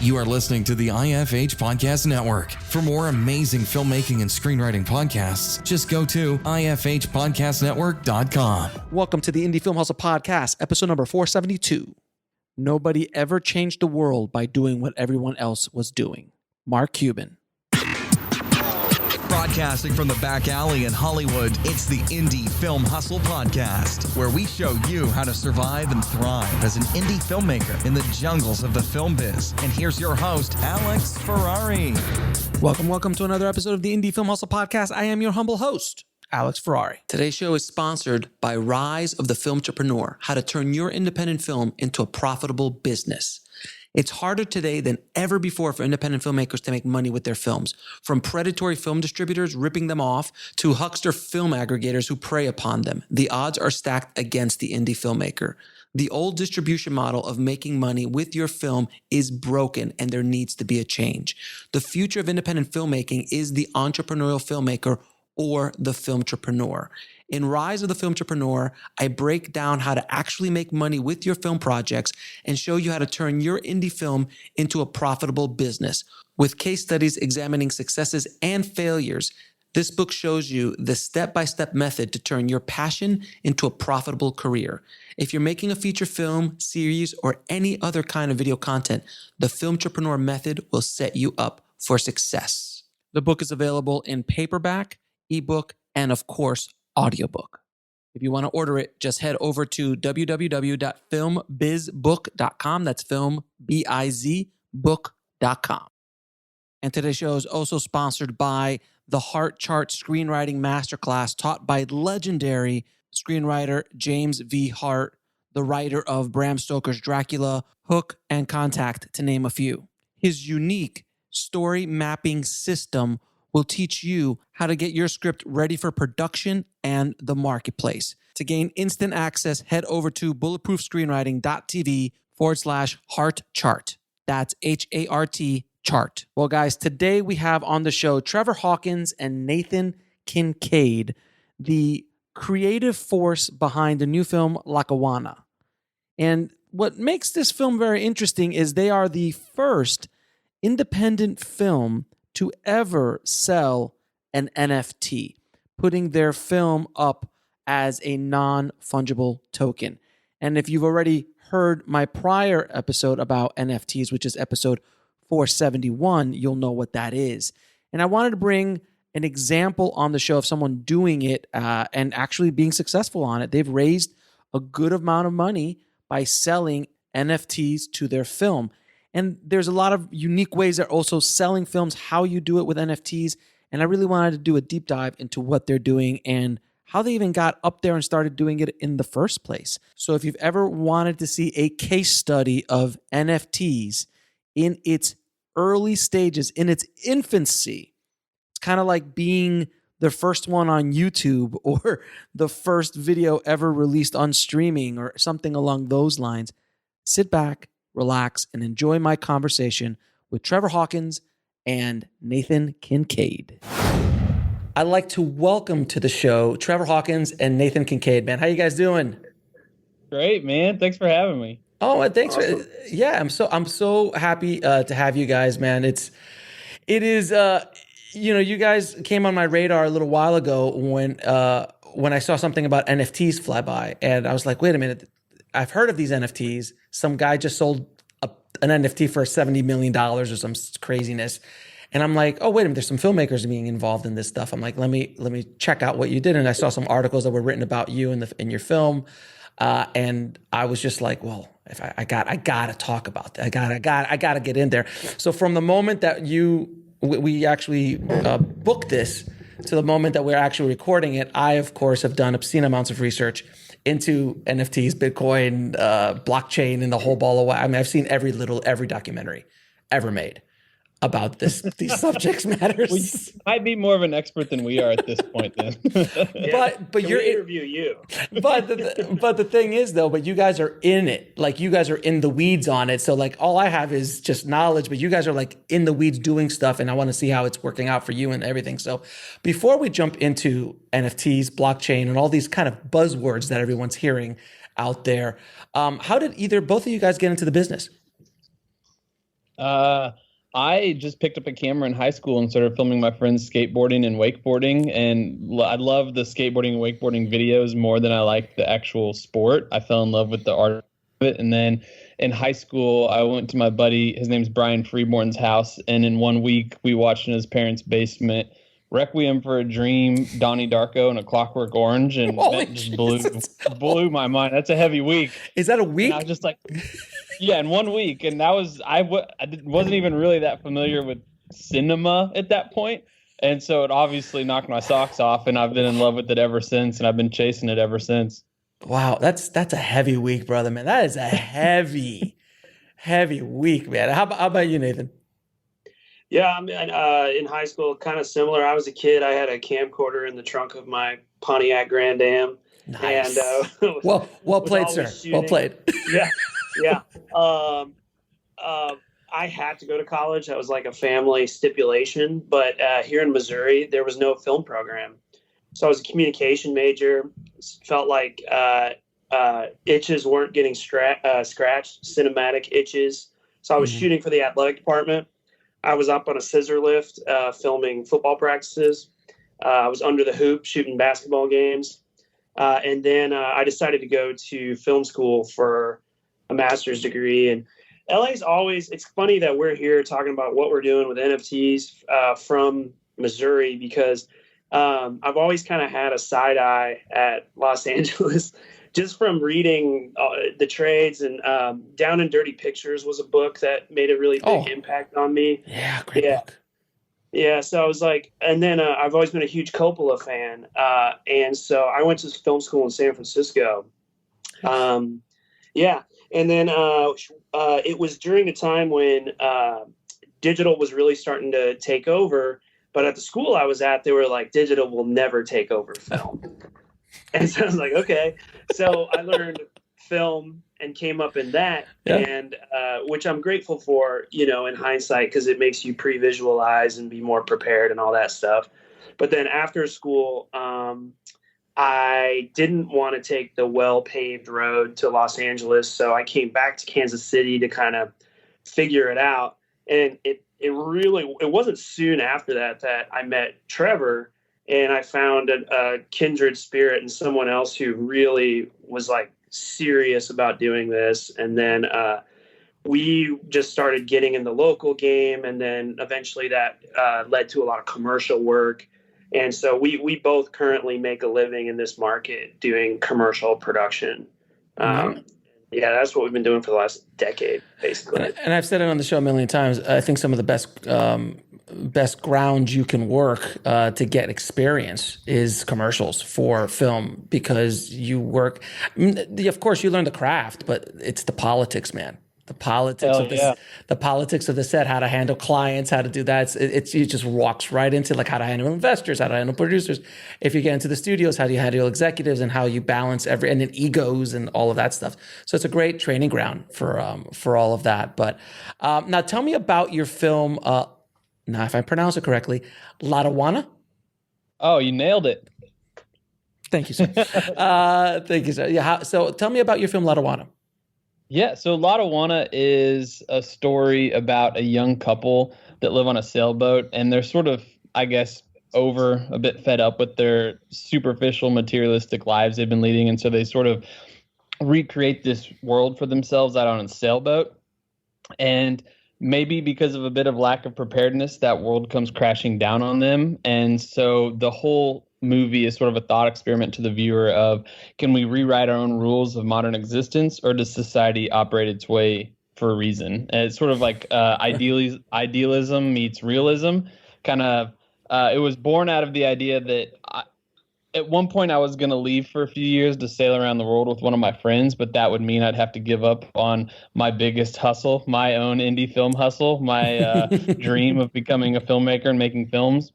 You are listening to the IFH Podcast Network. For more amazing filmmaking and screenwriting podcasts, just go to ifhpodcastnetwork.com. Welcome to the Indie Film Hustle Podcast, episode number 472. Nobody ever changed the world by doing what everyone else was doing. Mark Cuban. Broadcasting from the back alley in Hollywood, it's the Indie Film Hustle Podcast, where we show you how to survive and thrive as an indie filmmaker in the jungles of the film biz. And here's your host, Alex Ferrari. Welcome to another episode of the Indie Film Hustle Podcast. I am your humble host, Alex Ferrari. Today's show is sponsored by Rise of the Filmtrepreneur, how to turn your independent film into a profitable business. It's harder today than ever before for independent filmmakers to make money with their films. From predatory film distributors ripping them off to huckster film aggregators who prey upon them, the odds are stacked against the indie filmmaker. The old distribution model of making money with your film is broken, and there needs to be a change. The future of independent filmmaking is the entrepreneurial filmmaker or the filmtrepreneur. In Rise of the Filmtrepreneur, I break down how to actually make money with your film projects and show you how to turn your indie film into a profitable business. With case studies examining successes and failures, this book shows you the step-by-step method to turn your passion into a profitable career. If you're making a feature film, series, or any other kind of video content, the Filmtrepreneur method will set you up for success. The book is available in paperback, ebook, and of course, audiobook. If you want to order it, just head over to www.filmbizbook.com. That's filmbizbook.com. And today's show is also sponsored by the Heart Chart Screenwriting Masterclass taught by legendary screenwriter James V. Hart, the writer of Bram Stoker's Dracula, Hook, and Contact, to name a few. His unique story mapping system will teach you how to get your script ready for production and the marketplace. To gain instant access, head over to bulletproofscreenwriting.tv/heart chart. That's HART chart. Well, guys, today we have on the show Trevor Hawkins and Nathan Kincaid, the creative force behind the new film Lotawana. And what makes this film very interesting is they are the first independent film to ever sell an NFT, putting their film up as a non-fungible token. And if you've already heard my prior episode about NFTs, which is episode 471, you'll know what that is. And I wanted to bring an example on the show of someone doing it and actually being successful on it. They've raised a good amount of money by selling NFTs to their film. And there's a lot of unique ways they're also selling films, how you do it with NFTs. And I really wanted to do a deep dive into what they're doing and how they even got up there and started doing it in the first place. So if you've ever wanted to see a case study of NFTs in its early stages, in its infancy, it's kind of like being the first one on YouTube or the first video ever released on streaming or something along those lines. Sit back, relax, and enjoy my conversation with Trevor Hawkins and Nathan Kincaid. I'd like to welcome to the show Trevor Hawkins and Nathan Kincaid. Man, how you guys doing? Great, man. Thanks for having me. Oh, thanks. Awesome. I'm so happy to have you guys, man. It is you guys came on my radar a little while ago when I saw something about NFTs fly by, and I was like, wait a minute. I've heard of these NFTs. Some guy just sold an NFT for $70 million or some craziness. And I'm like, oh, wait a minute, there's some filmmakers being involved in this stuff. I'm like, let me check out what you did. And I saw some articles that were written about you in your film. And I was just like, well, if I gotta talk about that. I gotta get in there. So from the moment that we actually booked this to the moment that we're actually recording it, I, of course, have done obscene amounts of research into NFTs, Bitcoin, blockchain, and the whole ball of wax. I mean, I've seen every documentary ever made about these subject matters. Well, you might be more of an expert than we are at this point then. But you're interview you. But the thing is though, but you guys are in it. Like you guys are in the weeds on it. So like all I have is just knowledge, but you guys are like in the weeds doing stuff, and I want to see how it's working out for you and everything. So before we jump into NFTs, blockchain, and all these kind of buzzwords that everyone's hearing out there, how did both of you guys get into the business? I just picked up a camera in high school and started filming my friends skateboarding and wakeboarding. And I love the skateboarding and wakeboarding videos more than I like the actual sport. I fell in love with the art of it. And then in high school, I went to my buddy, his name's Brian Freeborn's house. And in 1 week, we watched in his parents' basement Requiem for a Dream, Donnie Darko, and A Clockwork Orange. And that just blew my mind. That's a heavy week. Is that a week? And I was just like... Yeah, in 1 week, and that was wasn't even really that familiar with cinema at that point, and so it obviously knocked my socks off, and I've been in love with it ever since, and I've been chasing it ever since. Wow, that's a heavy week, brother, man. That is a heavy week, man. How about you, Nathan? Yeah, I mean, in high school, kind of similar. I was a kid. I had a camcorder in the trunk of my Pontiac Grand Am. Nice. And well played, sir. Shooting. Well played. Yeah. I had to go to college. That was like a family stipulation. But here in Missouri, there was no film program. So I was a communication major. Felt like itches weren't getting scratched, cinematic itches. So I was shooting for the athletic department. I was up on a scissor lift filming football practices. I was under the hoop shooting basketball games. And then I decided to go to film school for a master's degree. And LA's always, it's funny that we're here talking about what we're doing with NFTs from Missouri, because I've always kind of had a side eye at Los Angeles just from reading the trades. And Down and Dirty Pictures was a book that made a really big impact on me. Yeah, great book. Yeah, so I was like, and then I've always been a huge Coppola fan. And so I went to film school in San Francisco. And then it was during the time when digital was really starting to take over. But at the school I was at, they were like, digital will never take over film. And so I was like, okay. So I learned film and came up in that, and which I'm grateful for, in hindsight, because it makes you pre-visualize and be more prepared and all that stuff. But then after school, I didn't want to take the well-paved road to Los Angeles, so I came back to Kansas City to kind of figure it out. And it wasn't soon after that I met Trevor, and I found a kindred spirit and someone else who really was like serious about doing this. And then we just started getting in the local game, and then eventually that led to a lot of commercial work. And so we both currently make a living in this market doing commercial production. Yeah, that's what we've been doing for the last decade, basically. And I've said it on the show a million times. I think some of the best ground you can work to get experience is commercials for film, because you work. Of course, you learn the craft, but it's the politics, man. The politics of the set, how to handle clients, how to do that. It just walks right into like how to handle investors, how to handle producers. If you get into the studios, how do you handle executives and how you balance and then egos and all of that stuff. So it's a great training ground for all of that. But now tell me about your film. Now, if I pronounce it correctly, Lotawana. Oh, you nailed it. Thank you, sir. Thank you, sir. Yeah. So tell me about your film, Lotawana. Yeah, so Lotawana is a story about a young couple that live on a sailboat, and they're sort of, I guess, a bit fed up with their superficial materialistic lives they've been leading, and so they sort of recreate this world for themselves out on a sailboat. And maybe because of a bit of lack of preparedness, that world comes crashing down on them. And so the whole movie is sort of a thought experiment to the viewer of, can we rewrite our own rules of modern existence, or does society operate its way for a reason? And it's sort of like idealism meets realism. Kind of, it was born out of the idea that at one point I was going to leave for a few years to sail around the world with one of my friends, but that would mean I'd have to give up on my biggest hustle, my own indie film hustle, my dream of becoming a filmmaker and making films.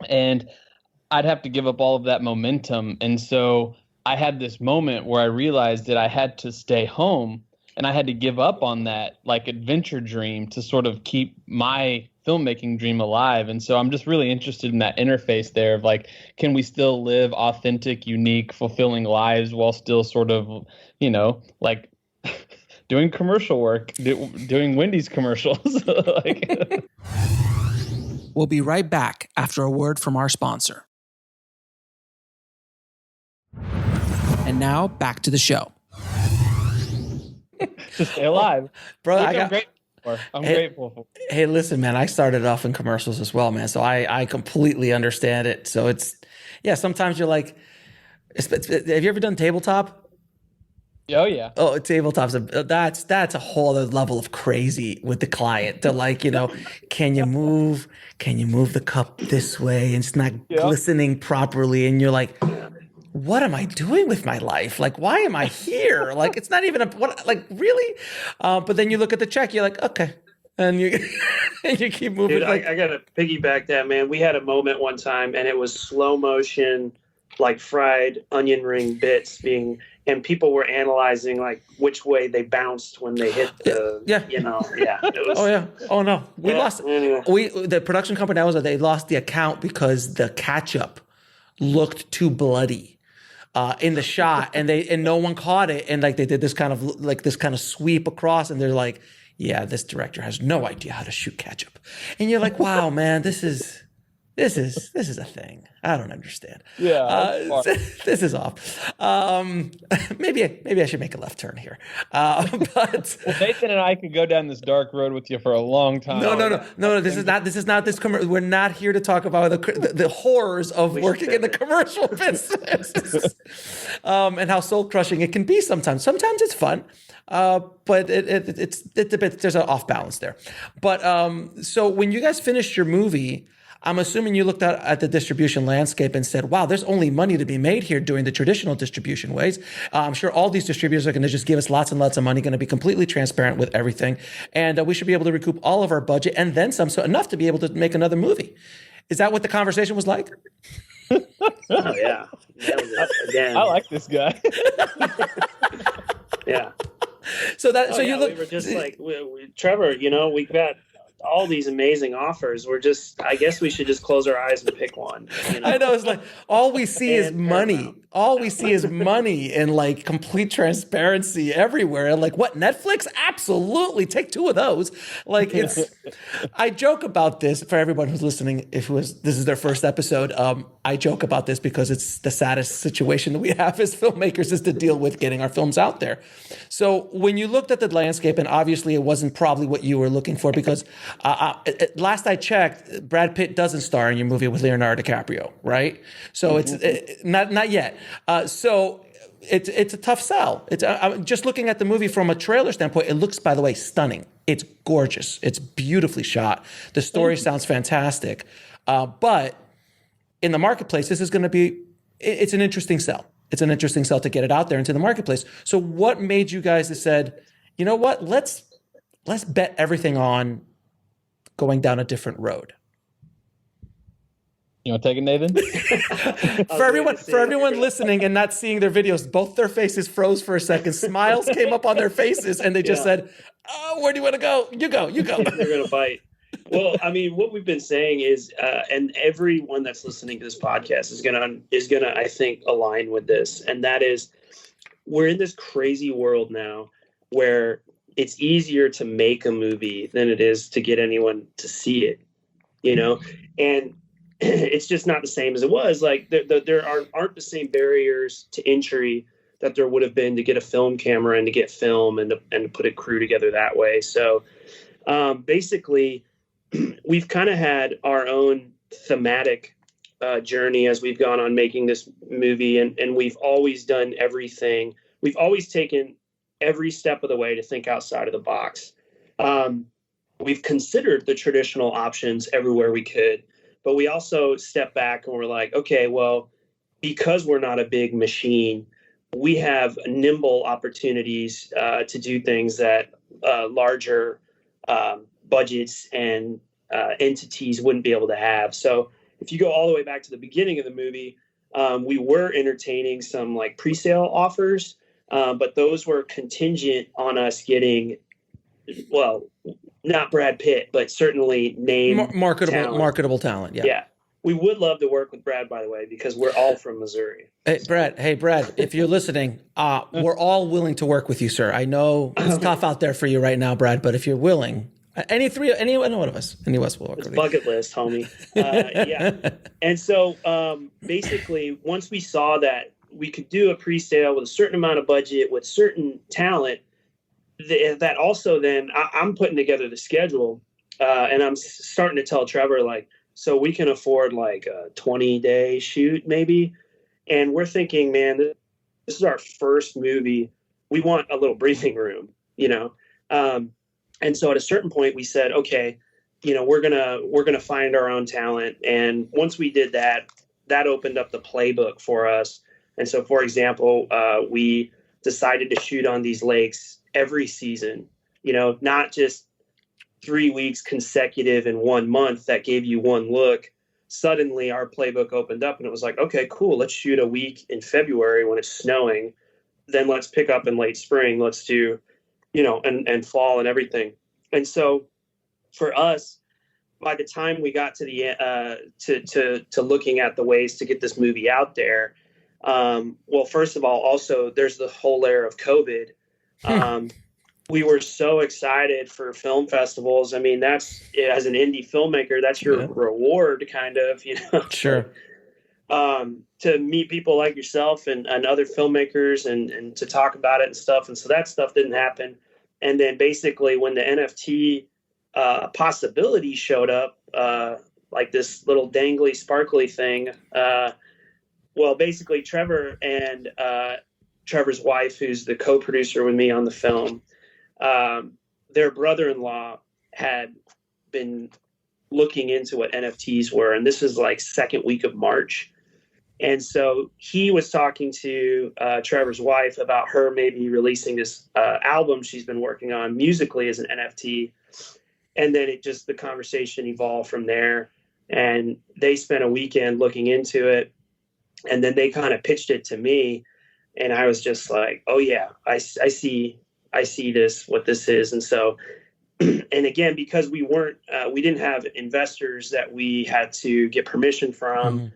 And I'd have to give up all of that momentum. And so I had this moment where I realized that I had to stay home and I had to give up on that like adventure dream to sort of keep my filmmaking dream alive. And so I'm just really interested in that interface there of like, can we still live authentic, unique, fulfilling lives while still sort of, like doing commercial work, doing Wendy's commercials. Like, We'll be right back after a word from our sponsor. And now back to the show. to stay alive. Bro, I'm grateful for. Hey, listen, man, I started off in commercials as well, man. So I completely understand it. So sometimes you're like, have you ever done tabletop? Oh yeah. Oh, tabletops. That's a whole other level of crazy with the client. They're like, can you move the cup this way? And it's not glistening properly. And you're like, what am I doing with my life? Like, why am I here? Like, it's not even really? But then you look at the check, you're like, okay. And you keep moving. Dude, I got to piggyback that, man. We had a moment one time and it was slow motion, like fried onion ring bits and people were analyzing like which way they bounced when they hit the, It was, oh yeah. Oh no. We lost. Anyway. The production company they lost the account because the ketchup looked too bloody. In the shot, and no one caught it, and like they did this kind of sweep across, and they're like, "Yeah, this director has no idea how to shoot ketchup," and you're like, "Wow, man, this is a thing. I don't understand. Yeah, this is off. Maybe I should make a left turn here. But Nathan and I could go down this dark road with you for a long time. No. This is not this commercial. We're not here to talk about the horrors of working in the commercial business, and how soul crushing it can be sometimes. Sometimes it's fun. But it's a bit, there's an off balance there. But so when you guys finished your movie, I'm assuming you looked at the distribution landscape and said, wow, there's only money to be made here doing the traditional distribution ways. I'm sure all these distributors are going to just give us lots and lots of money, going to be completely transparent with everything. And we should be able to recoup all of our budget and then some, so enough to be able to make another movie. Is that what the conversation was like? Oh, yeah. Again. I like this guy. Yeah. You look. We were just like, Trevor, we've got all these amazing offers. I guess we should just close our eyes and pick one. I know, it's like all we see is money. All we see is money and like complete transparency everywhere. And like, what, Netflix? Absolutely. Take 2 of those. Like I joke about this for everyone who's listening. This is their first episode. I joke about this because it's the saddest situation that we have as filmmakers is to deal with getting our films out there. So when you looked at the landscape, and obviously it wasn't probably what you were looking for because last I checked, Brad Pitt doesn't star in your movie with Leonardo DiCaprio, right? So it's not yet. So it's a tough sell. I'm just looking at the movie from a trailer standpoint. It looks, by the way, stunning. It's gorgeous. It's beautifully shot. The story sounds fantastic. But in the marketplace, this is going to be, it's an interesting sell. It's an interesting sell to get it out there into the marketplace. So what made you guys that said, you know what, let's bet everything on going down a different road? You want to take it, Nathan? For everyone listening and not seeing their videos, both their faces froze for a second. Smiles came up on their faces, and they just said, "Oh, where do you want to go? You go. They're going to bite." Well, I mean, what we've been saying is, and everyone that's listening to this podcast is gonna, I think, align with this, and that is, we're in this crazy world now where it's easier to make a movie than it is to get anyone to see it, and it's just not the same as it was. Like there aren't the same barriers to entry that there would have been to get a film camera and to get film and to put a crew together that way. So basically, we've kind of had our own thematic journey as we've gone on making this movie, and we've always done everything. We've always taken every step of the way to think outside of the box. We've considered the traditional options everywhere we could. But we also step back and we're like, okay, well, because we're not a big machine, we have nimble opportunities to do things that larger budgets and entities wouldn't be able to have. So if you go all the way back to the beginning of the movie, we were entertaining some like pre-sale offers, but those were contingent on us getting, well, not Brad Pitt, but certainly marketable talent. Yeah. We would love to work with Brad, by the way, because we're all from Missouri. Hey, Brad, if you're listening, we're all willing to work with you, sir. I know it's tough out there for you right now, Brad, but if you're willing, any one of us will work with you. Bucket list, homie. Yeah. And so basically, once we saw that we could do a pre-sale with a certain amount of budget, with certain talent, that also then I'm putting together the schedule, and I'm starting to tell Trevor, like, so we can afford like a 20-day shoot maybe. And we're thinking, man, this is our first movie. We want a little breathing room, you know? And so at a certain point we said, okay, you know, we're gonna find our own talent. And once we did that, that opened up the playbook for us. And so, for example, we decided to shoot on these lakes every season, you know, not just 3 weeks consecutive in 1 month that gave you one look. Suddenly our playbook opened up and it was like, okay, cool. Let's shoot a week in February when it's snowing. Then let's pick up in late spring. Let's do, you know, and fall and everything. And so for us, by the time we got to the, to looking at the ways to get this movie out there, well, first of all, also there's the whole layer of COVID. We were so excited for film festivals. I mean, that's, as an indie filmmaker, that's your reward, kind of, you know. Sure. To meet people like yourself and other filmmakers and to talk about it and stuff. And so that stuff didn't happen. And then basically when the NFT possibility showed up, like this little dangly, sparkly thing, well, basically Trevor and Trevor's wife, who's the co-producer with me on the film, their brother-in-law had been looking into what NFTs were. And this was like second week of March. And so he was talking to Trevor's wife about her maybe releasing this album she's been working on musically as an NFT. And then the conversation evolved from there. And they spent a weekend looking into it. And then they kind of pitched it to me. And I was just like, oh yeah, I see this, what this is. And so, and again, because we didn't have investors that we had to get permission from,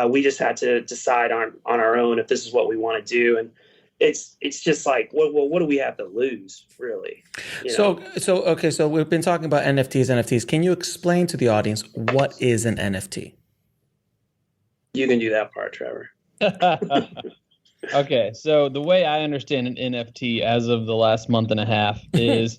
we just had to decide on our own if this is what we want to do. And it's just like, well, what do we have to lose, really? You know? So we've been talking about NFTs. Can you explain to the audience what is an NFT? You can do that part, Trevor. Okay, so the way I understand an NFT as of the last month and a half is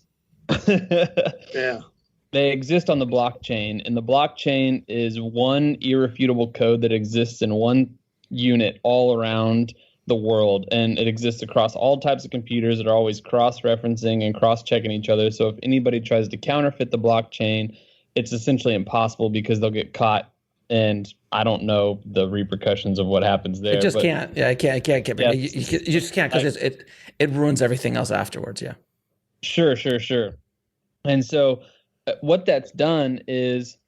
they exist on the blockchain, and the blockchain is one irrefutable code that exists in one unit all around the world, and it exists across all types of computers that are always cross-referencing and cross-checking each other. So if anybody tries to counterfeit the blockchain, it's essentially impossible because they'll get caught. And I don't know the repercussions of what happens there. It just can't. Yeah, I can't. Yeah. You just can't, because it ruins everything else afterwards. Yeah. Sure. And so what that's done is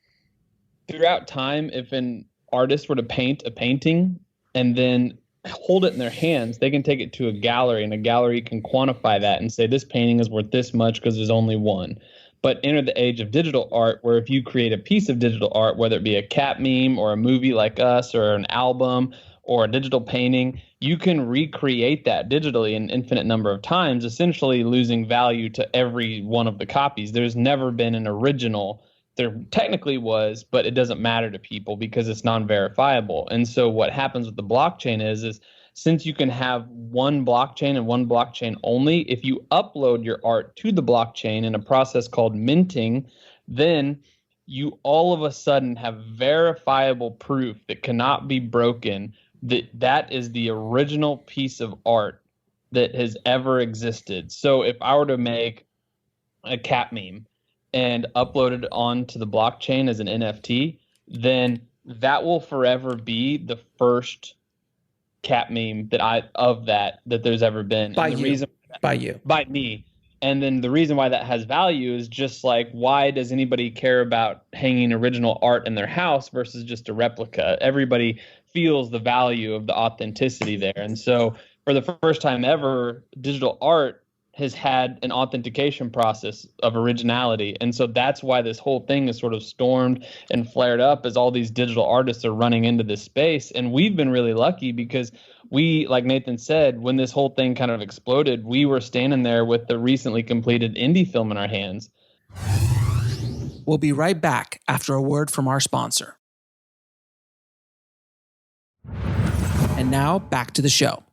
throughout time, if an artist were to paint a painting and then hold it in their hands, they can take it to a gallery, and a gallery can quantify that and say this painting is worth this much because there's only one. But enter the age of digital art, where if you create a piece of digital art, whether it be a cat meme or a movie like us or an album or a digital painting, you can recreate that digitally an infinite number of times, essentially losing value to every one of the copies. There's never been an original. There technically was, but it doesn't matter to people because it's non-verifiable. And so what happens with the blockchain is since you can have one blockchain and one blockchain only, if you upload your art to the blockchain in a process called minting, then you all of a sudden have verifiable proof that cannot be broken, that is the original piece of art that has ever existed. So if I were to make a cat meme and upload it onto the blockchain as an NFT, then that will forever be the first cat meme that there's ever been. By me. And then the reason why that has value is just like, why does anybody care about hanging original art in their house versus just a replica? Everybody feels the value of the authenticity there. And so for the first time ever, digital art has had an authentication process of originality. And so that's why this whole thing is sort of stormed and flared up as all these digital artists are running into this space. And we've been really lucky because we, like Nathan said, when this whole thing kind of exploded, we were standing there with the recently completed indie film in our hands. We'll be right back after a word from our sponsor. And now back to the show.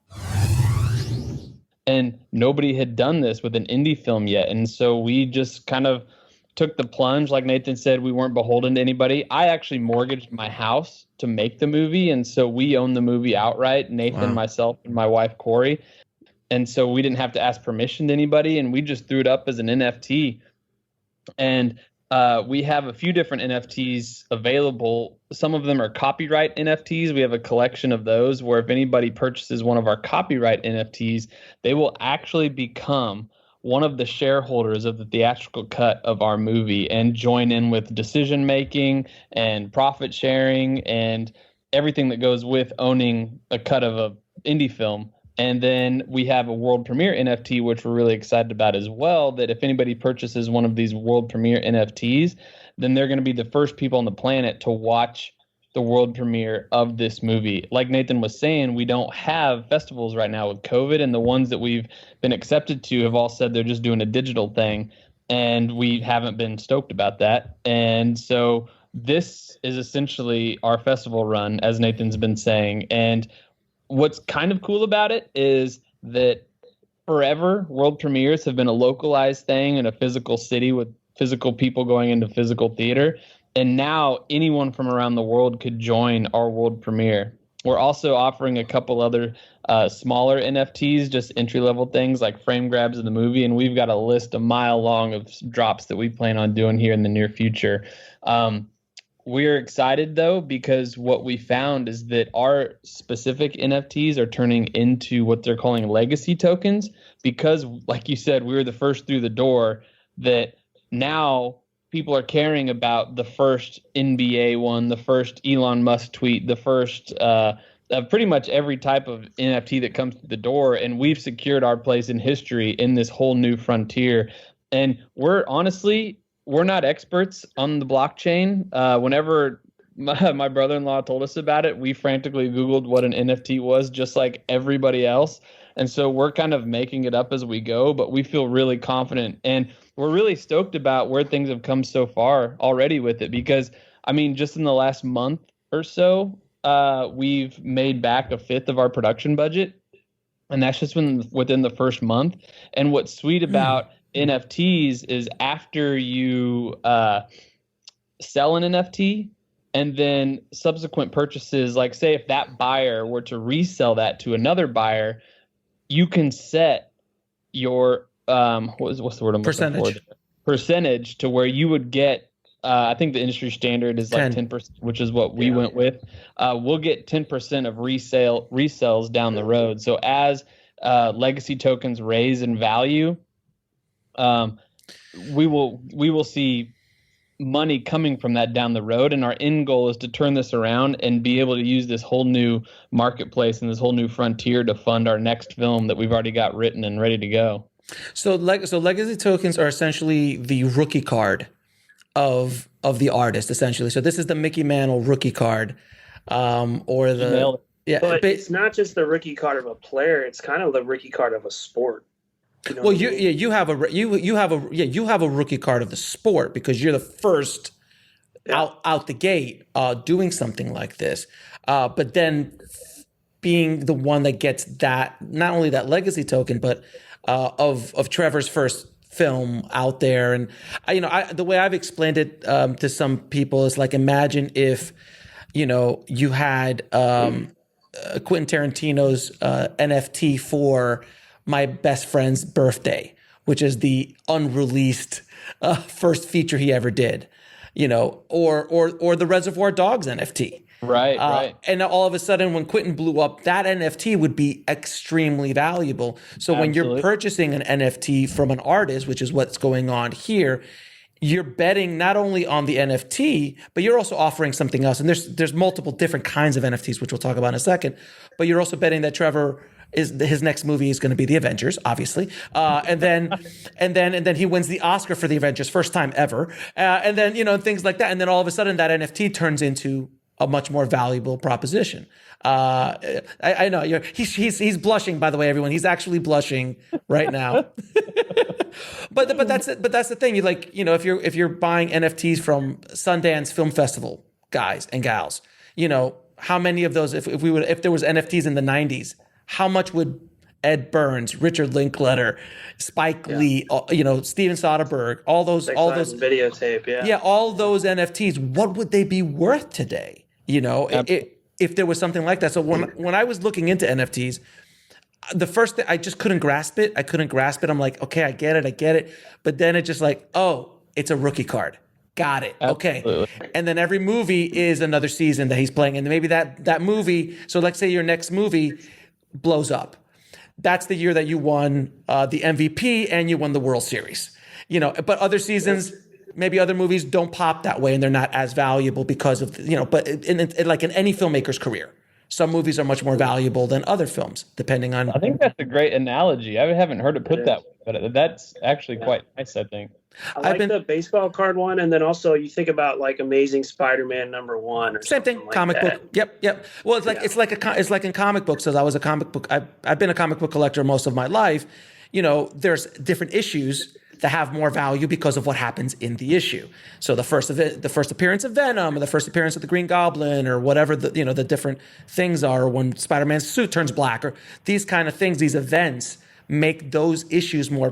And nobody had done this with an indie film yet. And so we just kind of took the plunge. Like Nathan said, we weren't beholden to anybody. I actually mortgaged my house to make the movie. And so we own the movie outright, Nathan, myself, and my wife, Corey. And so we didn't have to ask permission to anybody. And we just threw it up as an NFT. And we have a few different NFTs available. Some of them are copyright NFTs. We have a collection of those where if anybody purchases one of our copyright NFTs, they will actually become one of the shareholders of the theatrical cut of our movie and join in with decision making and profit sharing and everything that goes with owning a cut of an indie film. And then we have a world premiere NFT, which we're really excited about as well, that if anybody purchases one of these world premiere NFTs, then they're going to be the first people on the planet to watch the world premiere of this movie. Like Nathan was saying, we don't have festivals right now with COVID, and the ones that we've been accepted to have all said they're just doing a digital thing, and we haven't been stoked about that. And so this is essentially our festival run, as Nathan's been saying. And what's kind of cool about it is that forever world premieres have been a localized thing in a physical city with physical people going into physical theater. And now anyone from around the world could join our world premiere. We're also offering a couple other smaller NFTs, just entry-level things like frame grabs of the movie. And we've got a list a mile long of drops that we plan on doing here in the near future. We're excited, though, because what we found is that our specific NFTs are turning into what they're calling legacy tokens because, like you said, we were the first through the door, that now people are caring about the first NBA one, the first Elon Musk tweet, the first pretty much every type of NFT that comes to the door. And we've secured our place in history in this whole new frontier. And we're not experts on the blockchain. Whenever my brother-in-law told us about it, we frantically Googled what an NFT was, just like everybody else. And so we're kind of making it up as we go, but we feel really confident. And we're really stoked about where things have come so far already with it. Because, I mean, just in the last month or so, we've made back a fifth of our production budget. And that's just within the first month. And what's sweet about NFTs is after you sell an NFT and then subsequent purchases, like say if that buyer were to resell that to another buyer, you can set your what's the word I'm looking for? Percentage to where you would get I think the industry standard is like 10%, which is what we went with. We'll get 10% of resales down the road. So as legacy tokens raise in value, we will see money coming from that down the road. And our end goal is to turn this around and be able to use this whole new marketplace and this whole new frontier to fund our next film that we've already got written and ready to go. So legacy tokens are essentially the rookie card of the artist, essentially. So this is the Mickey Mantle rookie card, or the but it's not just the rookie card of a player; it's kind of the rookie card of a sport. You know you have a rookie card of the sport because you're the first out the gate doing something like this. But then being the one that gets that, not only that legacy token, but of Trevor's first film out there. And the way I've explained it to some people is like, imagine if you had Quentin Tarantino's NFT for My Best Friend's Birthday, which is the unreleased first feature he ever did, or the Reservoir Dogs NFT. Right. And all of a sudden, when Quentin blew up, that NFT would be extremely valuable. So when you're purchasing an NFT from an artist, which is what's going on here, you're betting not only on the NFT, but you're also offering something else. And there's multiple different kinds of NFTs, which we'll talk about in a second. But you're also betting that Trevor his next movie is going to be the Avengers, obviously, and then he wins the Oscar for the Avengers, first time ever, and then things like that, and then all of a sudden that NFT turns into a much more valuable proposition. I know he's blushing, by the way, everyone. He's actually blushing right now. but that's the thing. If you're buying NFTs from Sundance Film Festival guys and gals, how many of those, if there was NFTs in the 90s, how much would Ed Burns, Richard Linklater, Spike Lee, Steven Soderbergh, all those videotape, all those NFTs, what would they be worth today? If there was something like that. So when I was looking into NFTs, the first thing, I just couldn't grasp it. I'm like, okay, I get it. But then it's just like, oh, it's a rookie card. Got it. Absolutely. Okay. And then every movie is another season that he's playing. And maybe that movie, so let's say your next movie blows up. That's the year that you won the MVP and you won the World Series. But other seasons, maybe other movies don't pop that way and they're not as valuable because of, but like in any filmmaker's career, some movies are much more valuable than other films, depending on. I think that's a great analogy. I haven't heard it put that way, but that's actually quite nice, I think. I like the baseball card one, and then also you think about like Amazing Spider-Man #1 or same thing, like comic that. book. Yep. Well, it's like in comic books. As I was a comic book, I've been a comic book collector most of my life. There's different issues that have more value because of what happens in the issue. So the first appearance of Venom, or the first appearance of the Green Goblin, or whatever the different things are, when Spider-Man's suit turns black, or these kind of things, these events make those issues more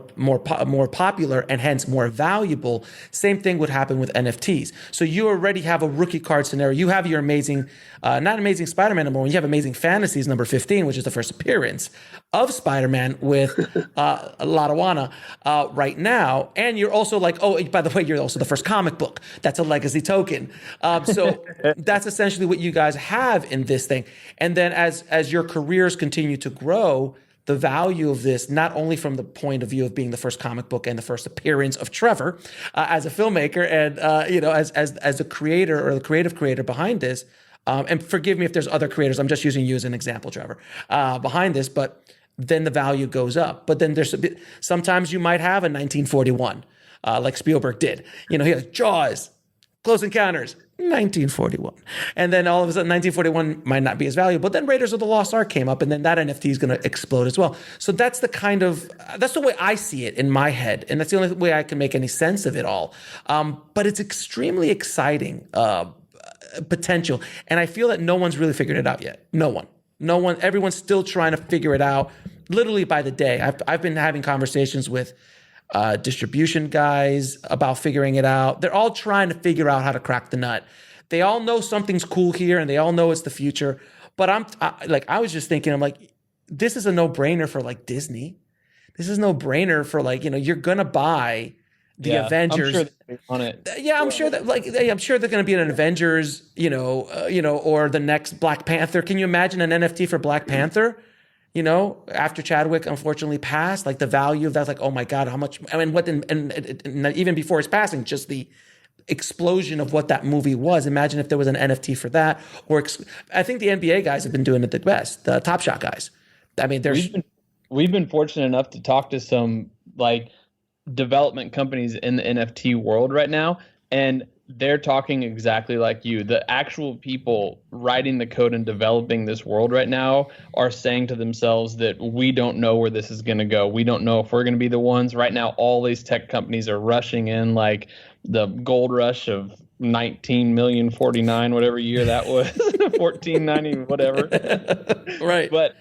popular and hence more valuable. Same thing would happen with NFTs. So you already have a rookie card scenario. You have your amazing, not Amazing Spider-Man #1, you have Amazing Fantasies #15, which is the first appearance of Spider-Man with Lotawana right now. And you're also like, oh, by the way, you're also the first comic book. That's a legacy token. So that's essentially what you guys have in this thing. And then as your careers continue to grow, the value of this, not only from the point of view of being the first comic book and the first appearance of Trevor as a filmmaker and as a creator or the creative creator behind this, and forgive me if there's other creators, I'm just using you as an example, Trevor, behind this, but then the value goes up. But then sometimes you might have a 1941, like Spielberg did. He has Jaws, Close Encounters, 1941. And then all of a sudden 1941 might not be as valuable, but then Raiders of the Lost Ark came up and then that NFT is going to explode as well. So that's the way I see it in my head. And that's the only way I can make any sense of it all. But it's extremely exciting potential. And I feel that no one's really figured it out yet. No one, everyone's still trying to figure it out literally by the day. I've been having conversations with distribution guys about figuring it out. They're all trying to figure out how to crack the nut. They all know something's cool here and they all know it's the future. But I was just thinking, I'm like, this is a no-brainer for like Disney. This is no brainer for like, you're going to buy the Avengers. I'm sure on it. Yeah, I'm sure that I'm sure they're going to be an Avengers, or the next Black Panther. Can you imagine an NFT for Black Panther? After Chadwick unfortunately passed, like the value of that's like, oh my God, how much? I mean, and even before his passing, just the explosion of what that movie was. Imagine if there was an NFT for that. Or I think the NBA guys have been doing it the best, the Top Shot guys. I mean, we've been fortunate enough to talk to some like development companies in the NFT world right now, and they're talking exactly like you. The actual people writing the code and developing this world right now are saying to themselves that we don't know where this is going to go. We don't know if we're going to be the ones. Right now, all these tech companies are rushing in like the gold rush of 19,049,000, whatever year that was, 1490, whatever. Right. But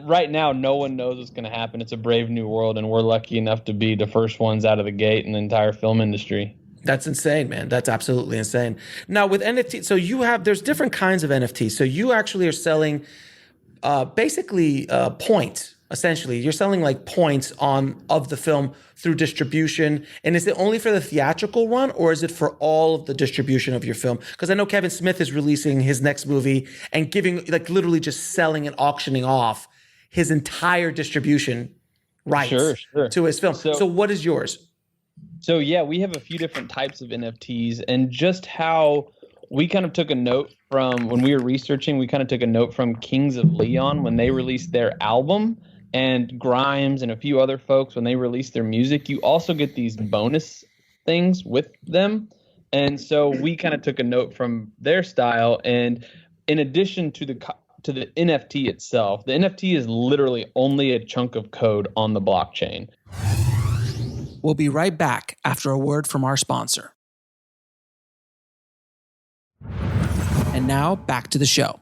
right now, no one knows what's going to happen. It's a brave new world, and we're lucky enough to be the first ones out of the gate in the entire film industry. That's insane, man. That's absolutely insane. Now with NFT, so there's different kinds of NFTs. So you actually are selling basically points, essentially. You're selling like points of the film through distribution. And is it only for the theatrical run or is it for all of the distribution of your film? Because I know Kevin Smith is releasing his next movie and giving like literally just selling and auctioning off his entire distribution rights to his film. So what is yours? So we have a few different types of NFTs, and just how we kind of took a note from when we were researching, we kind of took a note from Kings of Leon when they released their album, and Grimes and a few other folks when they released their music. You also get these bonus things with them. And so we kind of took a note from their style. And in addition to the NFT itself, the NFT is literally only a chunk of code on the blockchain. We'll be right back after a word from our sponsor. And now back to the show.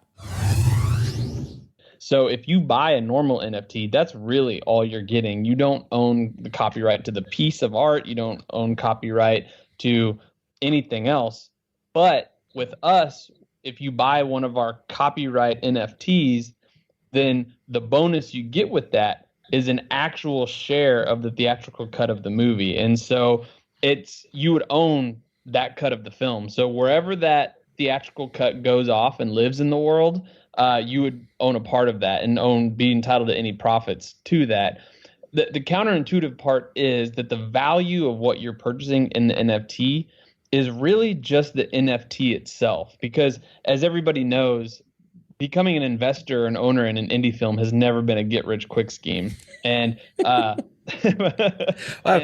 So if you buy a normal NFT, that's really all you're getting. You don't own the copyright to the piece of art. You don't own copyright to anything else. But with us, if you buy one of our copyright NFTs, then the bonus you get with that is an actual share of the theatrical cut of the movie. And so you would own that cut of the film. So wherever that theatrical cut goes off and lives in the world, you would own a part of that and be entitled to any profits to that. The counterintuitive part is that the value of what you're purchasing in the NFT is really just the NFT itself. Because as everybody knows, becoming an investor and owner in an indie film has never been a get-rich-quick scheme. And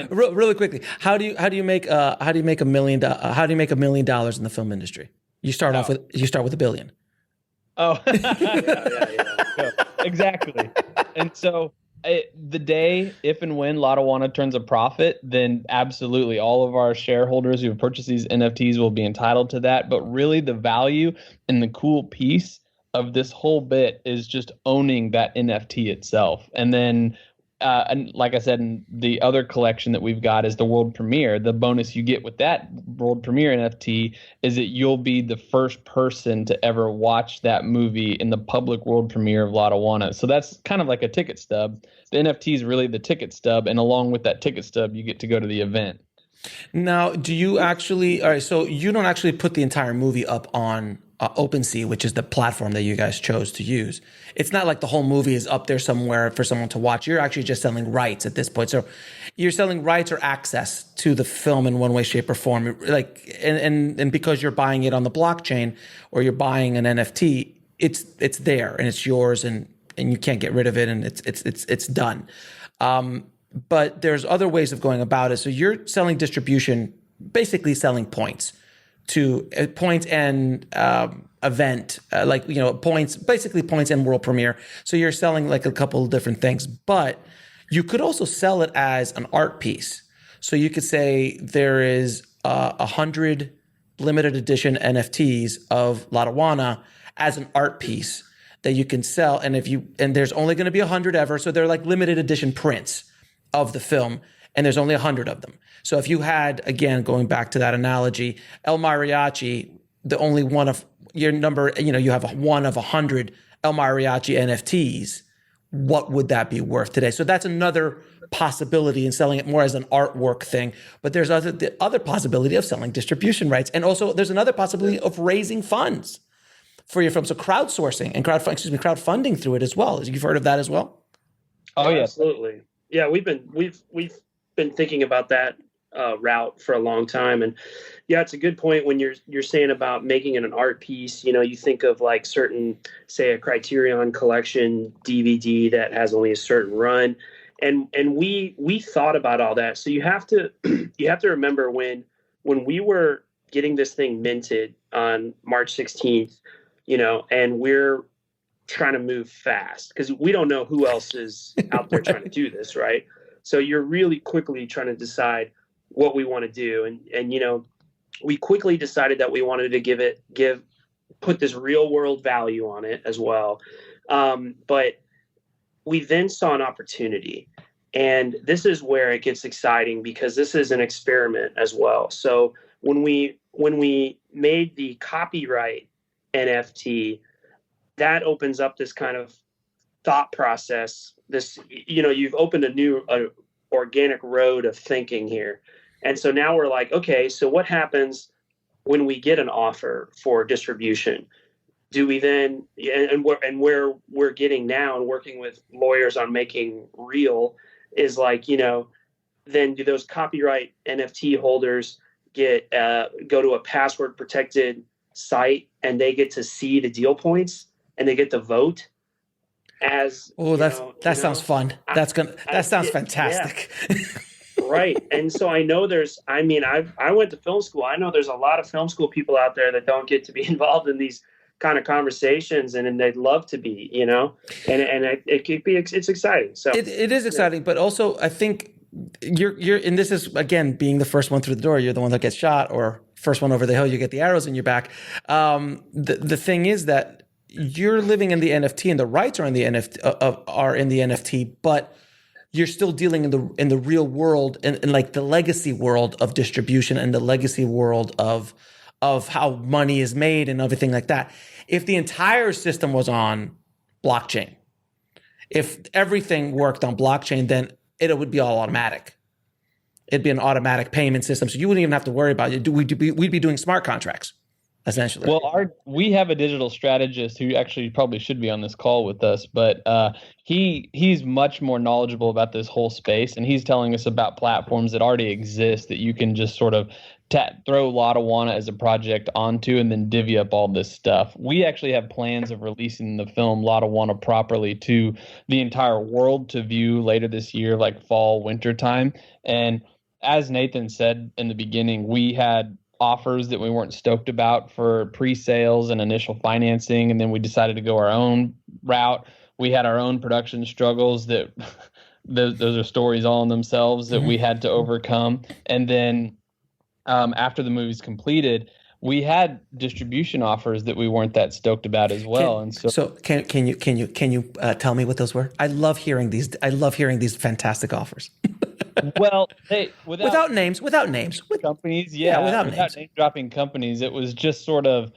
really quickly, how do you make $1 million? How do you make $1 million in the film industry? You start off with $1 billion. Oh, yeah. Exactly. And so the day, if and when Lotawana turns a profit, then absolutely all of our shareholders who have purchased these NFTs will be entitled to that. But really the value and the cool piece of this whole bit is just owning that NFT itself. And then, and like I said, in the other collection that we've got is the world premiere. The bonus you get with that world premiere NFT is that you'll be the first person to ever watch that movie in the public world premiere of Lotawana. So that's kind of like a ticket stub. The NFT is really the ticket stub, and along with that ticket stub, you get to go to the event. Now, do you actually? All right, so you don't actually put the entire movie up on OpenSea, which is the platform that you guys chose to use. It's not like the whole movie is up there somewhere for someone to watch. You're actually just selling rights at this point. So you're selling rights or access to the film in one way, shape, or form. Like, and because you're buying it on the blockchain or you're buying an NFT, it's there and it's yours, and you can't get rid of it, and it's done. But there's other ways of going about it. So you're selling distribution, basically selling points to points and event, points, basically points and world premiere. So you're selling like a couple of different things, but you could also sell it as an art piece. So you could say there is 100 limited edition NFTs of Lotawana as an art piece that you can sell. And there's only going to be 100 ever. So they're like limited edition prints of the film, and there's only 100 of them. So if you had, again, going back to that analogy, El Mariachi, the only one of your number, you have one of 100 El Mariachi NFTs, what would that be worth today? So that's another possibility in selling it more as an artwork thing. But there's the other possibility of selling distribution rights. And also there's another possibility of raising funds for your film. So crowdsourcing and crowdfunding through it as well. You've heard of that as well? Oh, yeah. Absolutely. Yeah, we've been thinking about that route for a long time. And yeah, it's a good point when you're saying about making it an art piece. You think of like certain, say, a Criterion Collection DVD that has only a certain run. And we thought about all that. So you have to remember when we were getting this thing minted on March 16th, and we're trying to move fast because we don't know who else is out there trying to do this, right? So you're really quickly trying to decide what we want to do. And we quickly decided that we wanted to put this real world value on it as well. But we then saw an opportunity, and this is where it gets exciting because this is an experiment as well. So when we made the copyright NFT, that opens up this kind of thought process. This, you've opened a new organic road of thinking here. And so now we're like, okay, so what happens when we get an offer for distribution? Do we then, and where we're getting now and working with lawyers on making real is like, then do those copyright NFT holders go to a password protected site and they get to see the deal points and they get to vote as that sounds fun. That sounds fantastic. Yeah. Right. And so I know I went to film school. I know there's a lot of film school people out there that don't get to be involved in these kind of conversations, and they'd love to be, and it could be, it's exciting. So it is exciting, but also I think you're, and this is again, being the first one through the door, you're the one that gets shot, or first one over the hill, you get the arrows in your back. The thing is that you're living in the NFT, and the rights are in the NFT, but you're still dealing in the real world, in like the legacy world of distribution and the legacy world of how money is made and everything like that. If the entire system was on blockchain, if everything worked on blockchain, then it would be all automatic. It'd be an automatic payment system, so you wouldn't even have to worry about it. We'd be doing smart contracts, essentially. Well, we have a digital strategist who actually probably should be on this call with us, but he's much more knowledgeable about this whole space, and he's telling us about platforms that already exist that you can just sort of throw Lotawana as a project onto and then divvy up all this stuff. We actually have plans of releasing the film Lotawana properly to the entire world to view later this year, like fall, winter time. And as Nathan said in the beginning, we had offers that we weren't stoked about for pre-sales and initial financing, and then we decided to go our own route. We had our own production struggles that those are stories all in themselves that we had to overcome. And then after the movie's completed, we had distribution offers that we weren't that stoked about as well. Can you tell me what those were? I love hearing these fantastic offers. Well, without names, companies, without name dropping companies, it was just sort of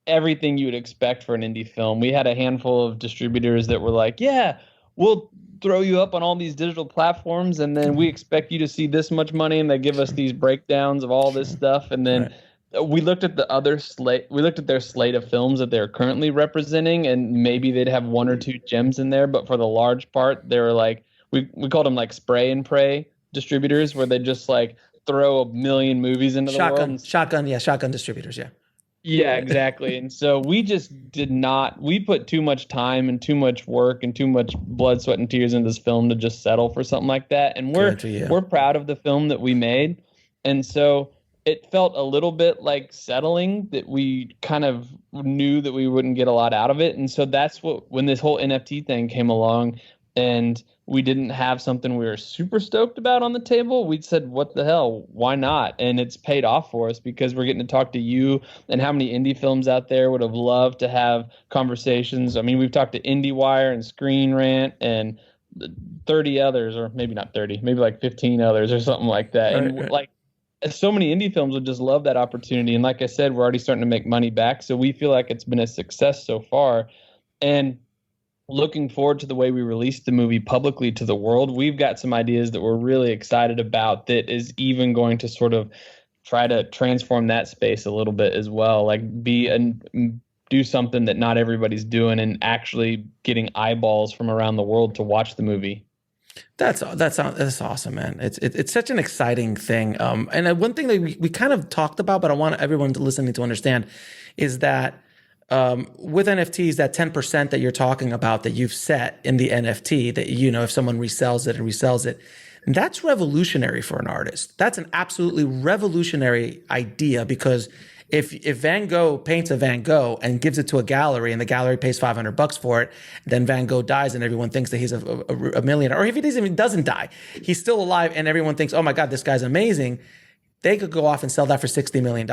everything you would expect for an indie film. We had a handful of distributors that were like, "Yeah, we'll throw you up on all these digital platforms, and then we expect you to see this much money," and they give us these breakdowns of all this stuff, and then we looked at their slate of films that they're currently representing, and maybe they'd have one or two gems in there, but for the large part, they were like, we called them like spray and pray distributors, where they just like throw a million movies into the world. Shotgun distributors, yeah. Yeah, exactly. And so we put too much time and too much work and too much blood, sweat, and tears into this film to just settle for something like that. And we're proud of the film that we made. And so it felt a little bit like settling, that we kind of knew that we wouldn't get a lot out of it. And so that's when this whole NFT thing came along and we didn't have something we were super stoked about on the table, we said, what the hell, why not? And it's paid off for us because we're getting to talk to you, and how many indie films out there would have loved to have conversations. I mean, we've talked to IndieWire and Screen Rant and 30 others, or maybe not 30, maybe like 15 others or something like that. Right, and like so many indie films would just love that opportunity. And like I said, we're already starting to make money back. So we feel like it's been a success so far. And looking forward to the way we release the movie publicly to the world, we've got some ideas that we're really excited about that is even going to sort of try to transform that space a little bit as well, like do something that not everybody's doing and actually getting eyeballs from around the world to watch the movie. That's awesome, man. It's such an exciting thing. And one thing that we kind of talked about, but I want everyone listening to understand, is that with NFTs, that 10% that you're talking about that you've set in the NFT, that, if someone resells it, that's revolutionary for an artist. That's an absolutely revolutionary idea, because if Van Gogh paints a Van Gogh and gives it to a gallery and the gallery pays $500 for it, then Van Gogh dies and everyone thinks that he's a millionaire. Or if he doesn't die, he's still alive and everyone thinks, oh my God, this guy's amazing. They could go off and sell that for $60 million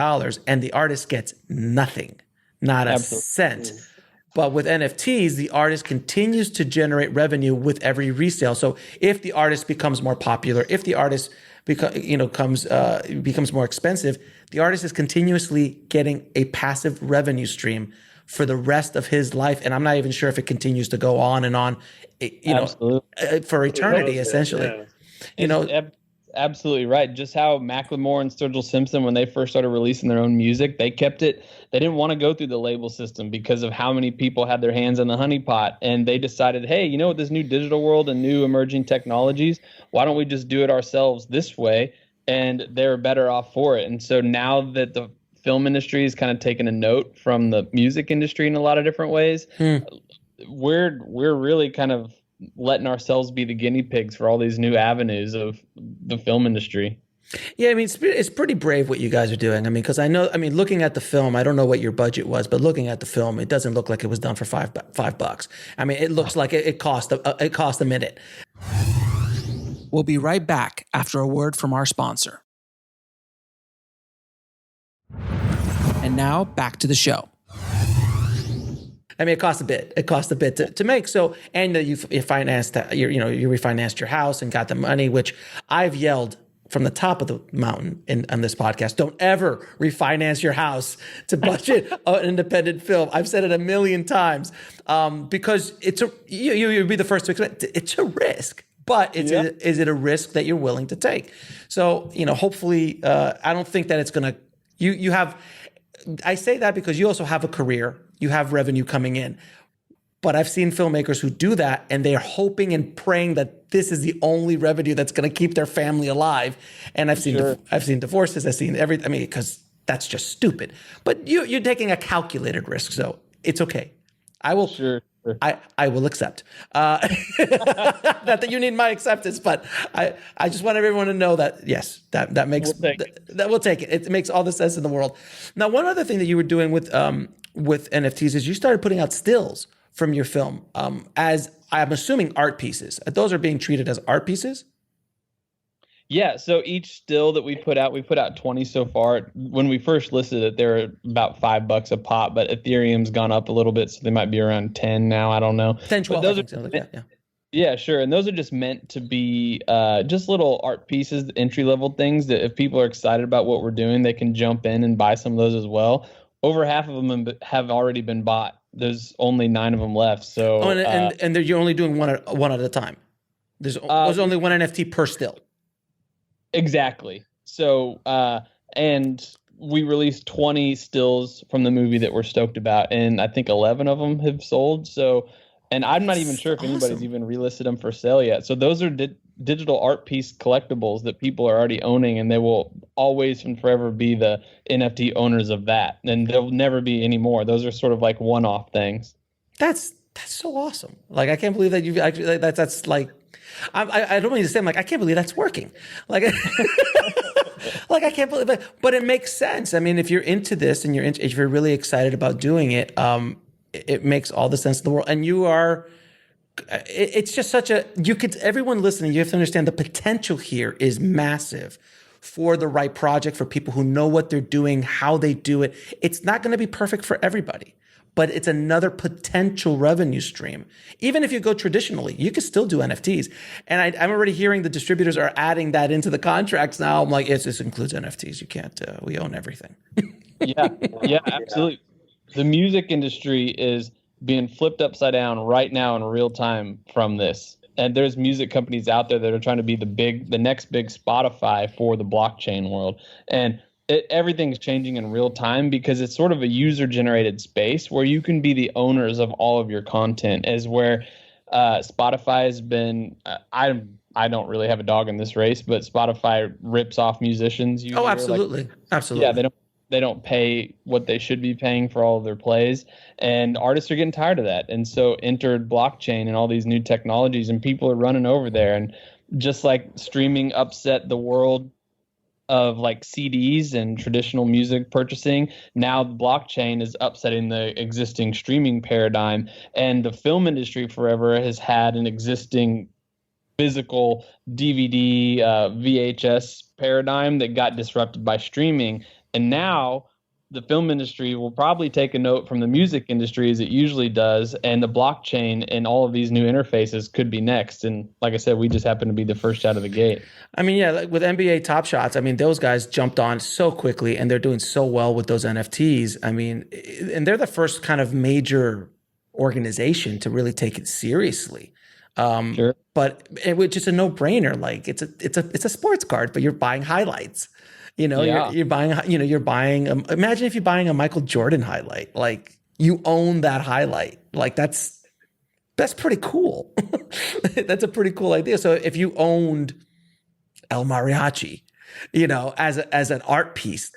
and the artist gets nothing. Not a cent. But with NFTs, the artist continues to generate revenue with every resale. So if the artist becomes more popular, if the artist becomes more expensive, the artist is continuously getting a passive revenue stream for the rest of his life. And I'm not even sure if it continues to go on and on, for eternity, essentially. Yeah. Absolutely right. Just how Macklemore and Sturgill Simpson, when they first started releasing their own music, they kept it. They didn't want to go through the label system because of how many people had their hands in the honeypot. And they decided, hey, with this new digital world and new emerging technologies, why don't we just do it ourselves this way? And they're better off for it. And so now that the film industry has kind of taken a note from the music industry in a lot of different ways. We're really kind of letting ourselves be the guinea pigs for all these new avenues of the film industry. Yeah, I mean, it's pretty brave what you guys are doing. I mean, because looking at the film, I don't know what your budget was, but looking at the film, it doesn't look like it was done for $5. I mean, it looks like it cost a minute. We'll be right back after a word from our sponsor. And now back to the show. I mean, it costs a bit. It costs a bit to make. So, and you financed that. You refinanced your house and got the money, which I've yelled from the top of the mountain on this podcast. Don't ever refinance your house to budget an independent film. I've said it a million times because you'd be the first to explain. It's a risk, but is it a risk that you're willing to take? So, hopefully, I don't think that it's going to. You have. I say that because you also have a career. You have revenue coming in. But I've seen filmmakers who do that and they're hoping and praying that this is the only revenue that's going to keep their family alive. And I've seen divorces. I've seen everything. I mean, because that's just stupid. But you're taking a calculated risk, so it's okay. I will. Sure. I will accept. Not that you need my acceptance, but I just want everyone to know that yes, that makes we'll take it. It makes all the sense in the world. Now, one other thing that you were doing with NFTs is you started putting out stills from your film as I'm assuming art pieces. Those are being treated as art pieces? Yeah, so each still that we put out 20 so far. When we first listed it, they were about $5 a pop, but Ethereum's gone up a little bit, so they might be around 10 now. I don't know. 10, 12, those yeah, sure. And those are just meant to be just little art pieces, entry-level things that if people are excited about what we're doing, they can jump in and buy some of those as well. Over half of them have already been bought. There's only 9 of them left. So, and you're only doing one at a time. There's only one NFT per still. Exactly. So, and we released 20 stills from the movie that we're stoked about, and I think 11 of them have sold. So, and I'm not even sure if anybody's even relisted them for sale yet. So those are digital art piece collectibles that people are already owning, and they will always and forever be the NFT owners of that. And there'll never be any more. Those are sort of like one-off things. That's so awesome. Like, I can't believe that you've actually, that's like, I don't mean to say, I'm like, I can't believe that's working. Like, like I can't believe it, but it makes sense. I mean, if you're into this and if you're really excited about doing it, it makes all the sense in the world. And you are, it's just everyone listening, you have to understand the potential here is massive for the right project, for people who know what they're doing, how they do it. It's not going to be perfect for everybody, but it's another potential revenue stream. Even if you go traditionally, you can still do NFTs. And I'm already hearing the distributors are adding that into the contracts now. I'm like, this includes NFTs. You can't, we own everything. Yeah, absolutely. The music industry is being flipped upside down right now in real time from this. And there's music companies out there that are trying to be the next big Spotify for the blockchain world. And everything's changing in real time because it's sort of a user-generated space where you can be the owners of all of your content. As where Spotify has been, I don't really have a dog in this race, but Spotify rips off musicians. Oh, absolutely, absolutely. Yeah, they don't pay what they should be paying for all of their plays, and artists are getting tired of that. And so entered blockchain and all these new technologies, and people are running over there. And just like streaming upset the world of like CDs and traditional music purchasing, now the blockchain is upsetting the existing streaming paradigm. And the film industry forever has had an existing physical DVD, VHS paradigm that got disrupted by streaming. And now the film industry will probably take a note from the music industry, as it usually does, and the blockchain and all of these new interfaces could be next. And like I said, we just happen to be the first out of the gate. I mean, yeah, like with NBA Top Shots, I mean, those guys jumped on so quickly and they're doing so well with those NFTs. I mean, and they're the first kind of major organization to really take it seriously. Sure. But which is a no-brainer. Like it's a sports card, but you're buying highlights. You're buying, imagine if you're buying a Michael Jordan highlight, like you own that highlight. Like that's pretty cool. That's a pretty cool idea. So if you owned El Mariachi, as an art piece,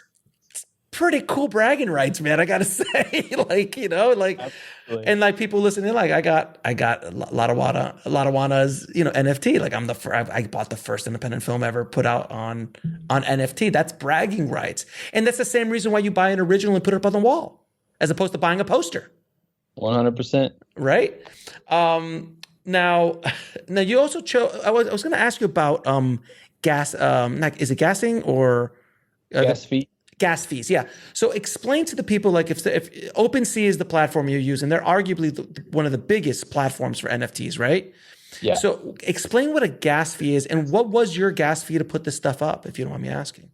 pretty cool bragging rights, man. I gotta say, like, you know, like, absolutely. And like people listening, like I got Lotawana's, you know, NFT. Like I bought the first independent film ever put out on NFT. That's bragging rights, and that's the same reason why you buy an original and put it up on the wall, as opposed to buying a poster. 100%. Right. Now you also chose. I was going to ask you about gas. Is it gassing or gas fees? Gas fees, yeah. So explain to the people, like if OpenSea is the platform you're using, they're arguably one of the biggest platforms for NFTs, right? Yeah. So explain what a gas fee is, and what was your gas fee to put this stuff up, if you don't mind me asking.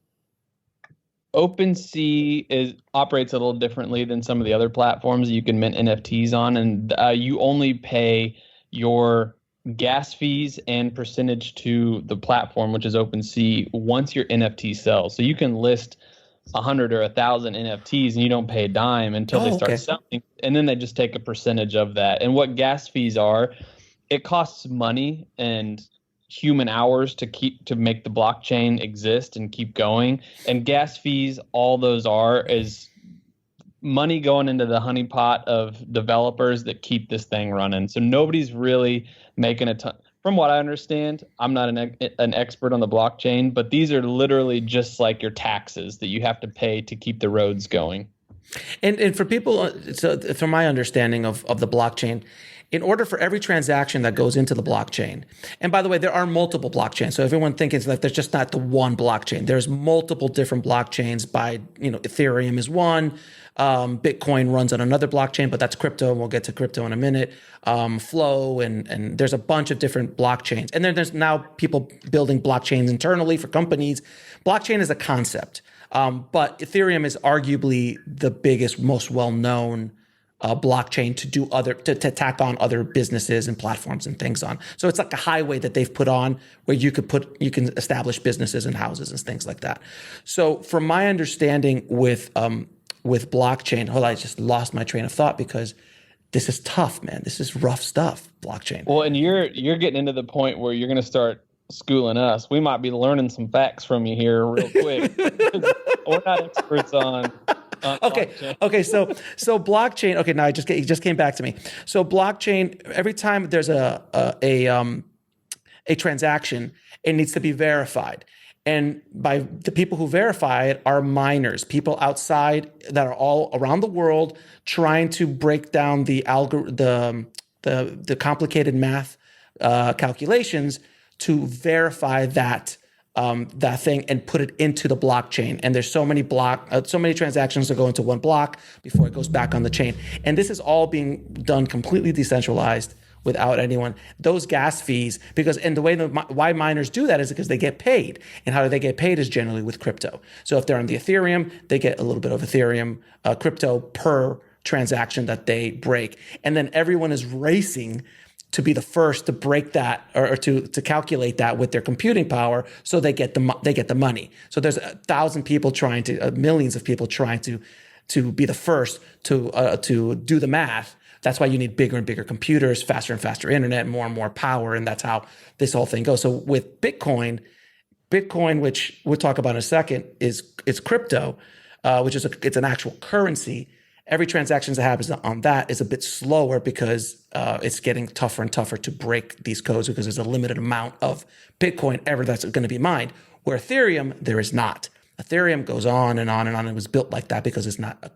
OpenSea operates a little differently than some of the other platforms you can mint NFTs on, and you only pay your gas fees and percentage to the platform, which is OpenSea, once your NFT sells. So you can list 100 or 1,000 NFTs and you don't pay a dime until they start selling, and then they just take a percentage of that. And what gas fees are, it costs money and human hours to make the blockchain exist and keep going. And gas fees, all those are is money going into the honeypot of developers that keep this thing running. So nobody's really making a ton. From what I understand, I'm not an expert on the blockchain, but these are literally just like your taxes that you have to pay to keep the roads going. And for people, so from my understanding of the blockchain, in order for every transaction that goes into the blockchain, and by the way, there are multiple blockchains. So everyone thinking like there's just not the one blockchain. There's multiple different blockchains. By, you know, Ethereum is one. Bitcoin runs on another blockchain, but that's crypto, and we'll get to crypto in a minute. Flow, and there's a bunch of different blockchains. And then there's now people building blockchains internally for companies. Blockchain is a concept, but Ethereum is arguably the biggest, most well-known blockchain to tack on other businesses and platforms and things on. So it's like a highway that they've put on where you can establish businesses and houses and things like that. So from my understanding with blockchain, I just lost my train of thought because this is tough, man. This is rough stuff, blockchain. Well, and you're getting into the point where you're going to start schooling us. We might be learning some facts from you here real quick. We're not experts on Okay. blockchain. Okay. So blockchain. Okay. Now it just came back to me. So blockchain. Every time there's a transaction, it needs to be verified. And by the people who verify it are miners, people outside that are all around the world trying to break down the complicated math calculations to verify that thing and put it into the blockchain. And there's so many transactions that go into one block before it goes back on the chain. And this is all being done completely decentralized, without anyone. Those gas fees, and the way why miners do that is because they get paid. And how do they get paid is generally with crypto. So if they're on the Ethereum, they get a little bit of Ethereum crypto per transaction that they break. And then everyone is racing to be the first to break that or to calculate that with their computing power, so they get the money. So there's 1,000 people millions of people trying to be the first to do the math. That's why you need bigger and bigger computers, faster and faster internet, more and more power, and that's how this whole thing goes. So with Bitcoin, which we'll talk about in a second, is crypto, which is it's an actual currency. Every transaction that happens on that is a bit slower because it's getting tougher and tougher to break these codes because there's a limited amount of Bitcoin ever that's going to be mined. Where Ethereum, there is not. Ethereum goes on and on and on. It was built like that because it's not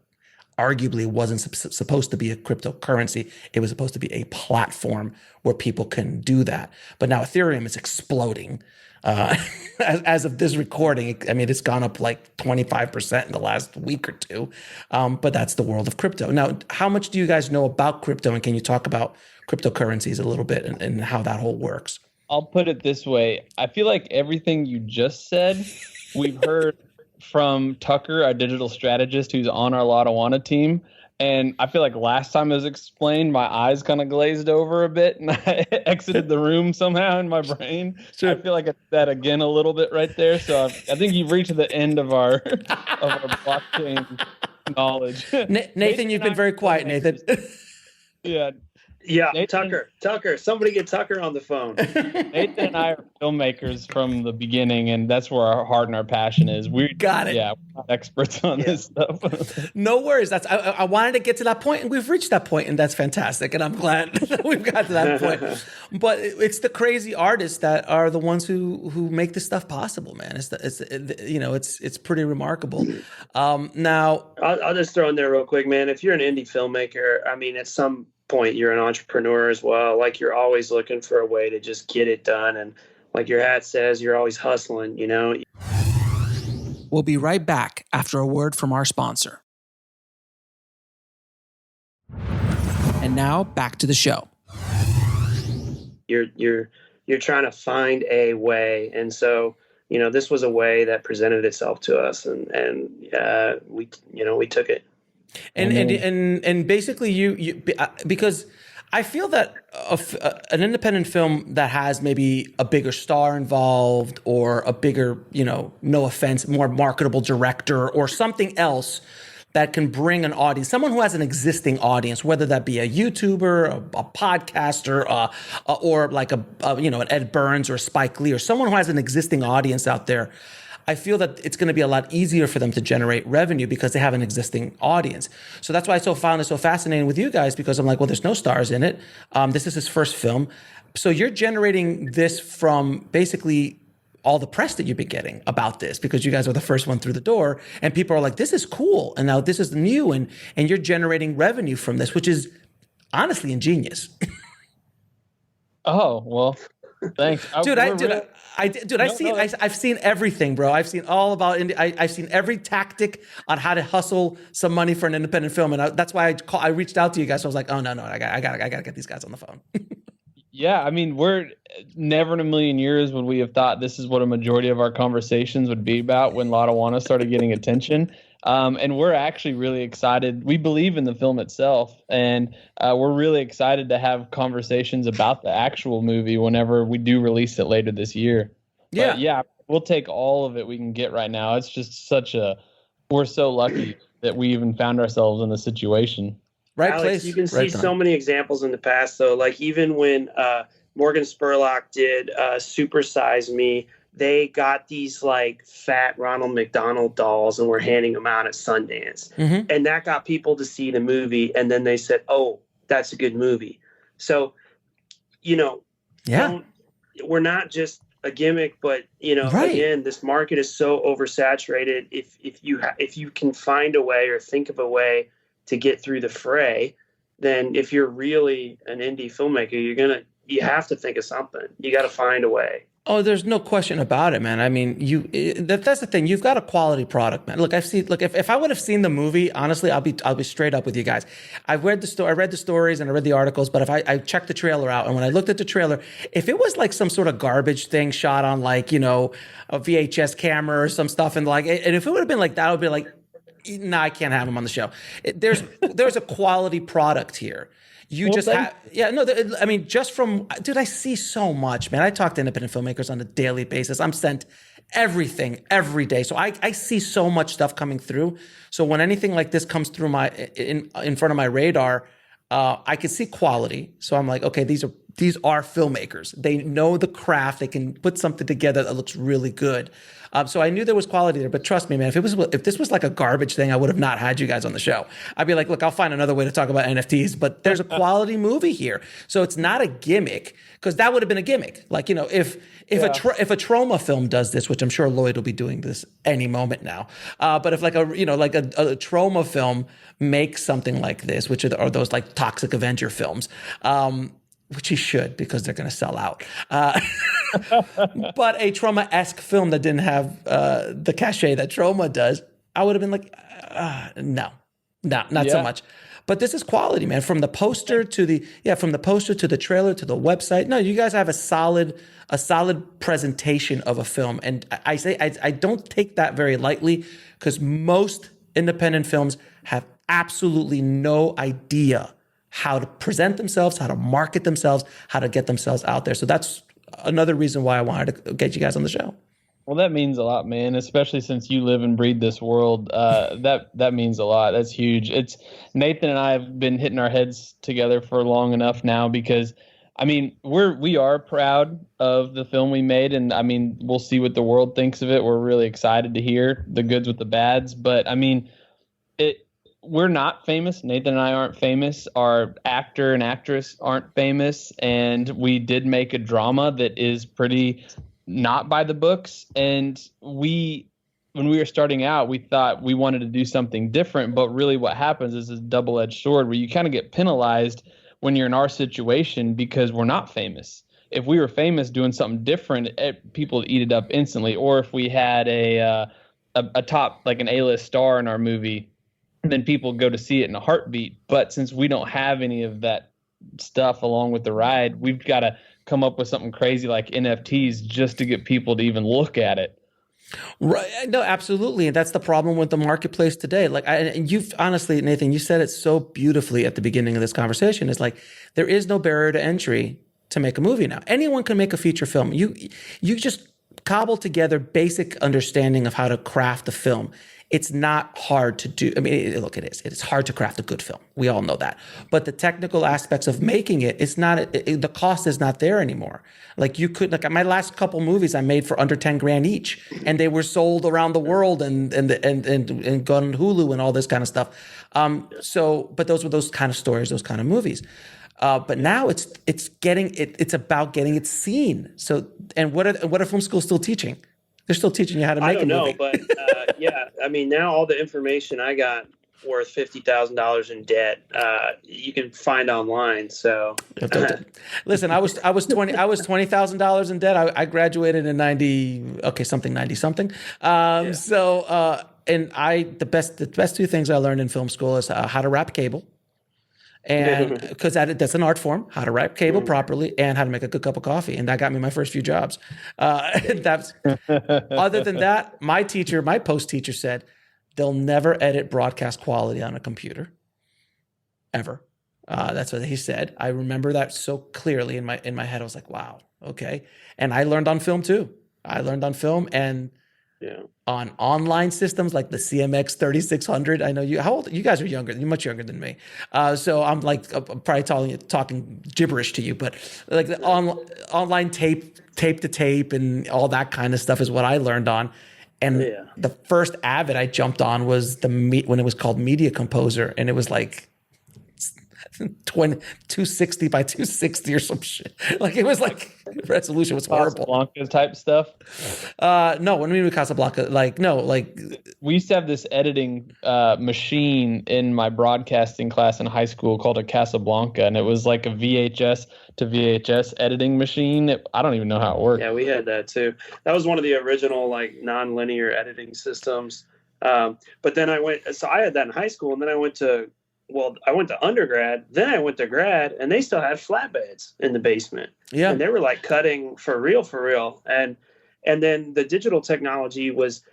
arguably wasn't supposed to be a cryptocurrency. It was supposed to be a platform where people can do that. But now Ethereum is exploding. As of this recording, it's gone up like 25% in the last week or two. But that's the world of crypto. Now, how much do you guys know about crypto? And can you talk about cryptocurrencies a little bit and how that whole works? I'll put it this way. I feel like everything you just said, we've heard from Tucker, our digital strategist, who's on our Lotawana team. And I feel like last time it was explained, my eyes kind of glazed over a bit and I exited the room somehow in my brain. Sure. I feel like I did that again a little bit right there. So I think you've reached the end of our blockchain knowledge. Nathan, you've been very quiet, Nathan. Yeah. Yeah, Nathan, Tucker. Somebody get Tucker on the phone. Nathan and I are filmmakers from the beginning, and that's where our heart and our passion is. Got it. Yeah, we're not experts on this stuff. No worries. I wanted to get to that point, and we've reached that point, and that's fantastic. And I'm glad that we've got to that point. But it's the crazy artists that are the ones who make this stuff possible, man. It's pretty remarkable. Now, I'll just throw in there real quick, man. If you're an indie filmmaker, I mean, at some point you're an entrepreneur as well. Like, you're always looking for a way to just get it done, and like your hat says, you're always hustling, you know. We'll be right back after a word from our sponsor. And now back to the show. You're trying to find a way, and so, you know, this was a way that presented itself to us, and we took it. And basically you because I feel that an independent film that has maybe a bigger star involved, or a bigger, no offense, more marketable director, or something else that can bring an audience, someone who has an existing audience, whether that be a YouTuber, a podcaster, or like an Ed Burns or Spike Lee, or someone who has an existing audience out there. I feel that it's going to be a lot easier for them to generate revenue because they have an existing audience. So that's why I found it so fascinating with you guys, because I'm like, well, there's no stars in it. This is his first film. So you're generating this from basically all the press that you've been getting about this, because you guys are the first one through the door, and people are like, this is cool. And now this is new, and you're generating revenue from this, which is honestly ingenious. Oh, well, thanks. I've seen everything, bro. I've seen all about I've seen every tactic on how to hustle some money for an independent film, and that's why I reached out to you guys. So I was like, oh no, I gotta get these guys on the phone. Yeah, I mean, we're never in a million years would we have thought this is what a majority of our conversations would be about when Lotawana started getting attention. And we're actually really excited. We believe in the film itself, and we're really excited to have conversations about the actual movie whenever we do release it later this year. Yeah. But yeah, we'll take all of it we can get right now. It's just we're so lucky that we even found ourselves in this situation. Right Alex, place. you can see right so many examples in the past, though. Like, even when Morgan Spurlock did Super Size Me, they got these like fat Ronald McDonald dolls and were handing them out at Sundance. Mm-hmm. And that got people to see the movie. And then they said, oh, that's a good movie. So, we're not just a gimmick, but, again, this market is so oversaturated. If you can find a way or think of a way to get through the fray, then if you're really an indie filmmaker, you have to think of something. You got to find a way. Oh, there's no question about it, man. I mean, that's the thing. You've got a quality product, man. Look, if I would have seen the movie, honestly, I'll be straight up with you guys. I read the stories and I read the articles, but if I checked the trailer out, and when I looked at the trailer, if it was like some sort of garbage thing shot on like, a VHS camera or some stuff, and if it would have been like that, I would be like, no, I can't have him on the show. There's a quality product here. Just from, dude, I see so much, man. I talk to independent filmmakers on a daily basis. I'm sent everything every day. So I see so much stuff coming through. So when anything like this comes through in front of my radar, I can see quality. So I'm like, okay, these are filmmakers. They know the craft. They can put something together that looks really good. So I knew there was quality there, but trust me, man, if this was like a garbage thing, I would have not had you guys on the show. I'd be like, look, I'll find another way to talk about NFTs, but there's a quality movie here. So it's not a gimmick, because that would have been a gimmick. Like, if a trauma film does this, which I'm sure Lloyd will be doing this any moment now. But if a trauma film makes something like this, which are those like Toxic Avenger films, which he should, because they're going to sell out. But a Trauma-esque film that didn't have the cachet that Trauma does, I would have been like, no, not so much. But this is quality, man. From the poster to the trailer to the website. No, you guys have a solid presentation of a film, and I don't take that very lightly, because most independent films have absolutely no idea how to present themselves, how to market themselves, how to get themselves out there. So that's another reason why I wanted to get you guys on the show. Well, that means a lot, man, especially since you live and breathe this world. That means a lot. That's huge. It's Nathan and I have been hitting our heads together for long enough now because, I mean, we are proud of the film we made, and I mean, we'll see what the world thinks of it. We're really excited to hear the goods with the bads, but I mean, we're not famous. Nathan and I aren't famous. Our actor and actress aren't famous, and we did make a drama that is pretty not by the books. And when we were starting out, we thought we wanted to do something different, but really what happens is this double-edged sword where you kind of get penalized when you're in our situation because we're not famous. If we were famous doing something different, people would eat it up instantly. Or if we had a top, like an A-list star in our movie, then people go to see it in a heartbeat. But since we don't have any of that stuff along with the ride, we've got to come up with something crazy like NFTs just to get people to even look at it. Right. No, absolutely. And that's the problem with the marketplace today. Like, and you've honestly, Nathan, you said it so beautifully at the beginning of this conversation. It's like, there is no barrier to entry to make a movie now. Anyone can make a feature film. You just cobble together basic understanding of how to craft a film. It's not hard to do. I mean, look, it is. It is hard to craft a good film. We all know that. But the technical aspects of making it, it's not, the cost is not there anymore. Like you could, like my last couple movies I made for under 10 grand each, and they were sold around the world and gone on Hulu and all this kind of stuff. But those were those kind of stories, those kind of movies. But now it's about getting it seen. So, and what are film schools still teaching? They're still teaching you how to make a movie. I don't know, but yeah, I mean, now all the information I got worth $50,000 in debt, you can find online. So listen, I was $20,000 in debt. I graduated in 90 something. So and the best two things I learned in film school is how to wrap cable. And because that's an art form, how to wrap cable properly and how to make a good cup of coffee. And that got me my first few jobs. Other than that, my post teacher said, they'll never edit broadcast quality on a computer, ever. That's what he said. I remember that so clearly in my head. I was like, wow, okay. And I learned on film too. And on online systems like the CMX 3600. I know you. How old? You guys are younger. You're much younger than me. So I'm like probably talking gibberish to you. But like the online tape to tape, and all that kind of stuff is what I learned on. And the first Avid I jumped on was when it was called Media Composer, and it was like 260 by 260 or some shit. Like it was like resolution was horrible. Casablanca type stuff. No, when we mean Casablanca, we used to have this editing machine in my broadcasting class in high school called a Casablanca, and it was like a VHS to VHS editing machine. I don't even know how it worked. Yeah, we had that too. That was one of the original like non-linear editing systems. But then I had that in high school, and then I went to undergrad, then I went to grad, and they still had flatbeds in the basement. Yeah. And they were like cutting for real. And then the digital technology was,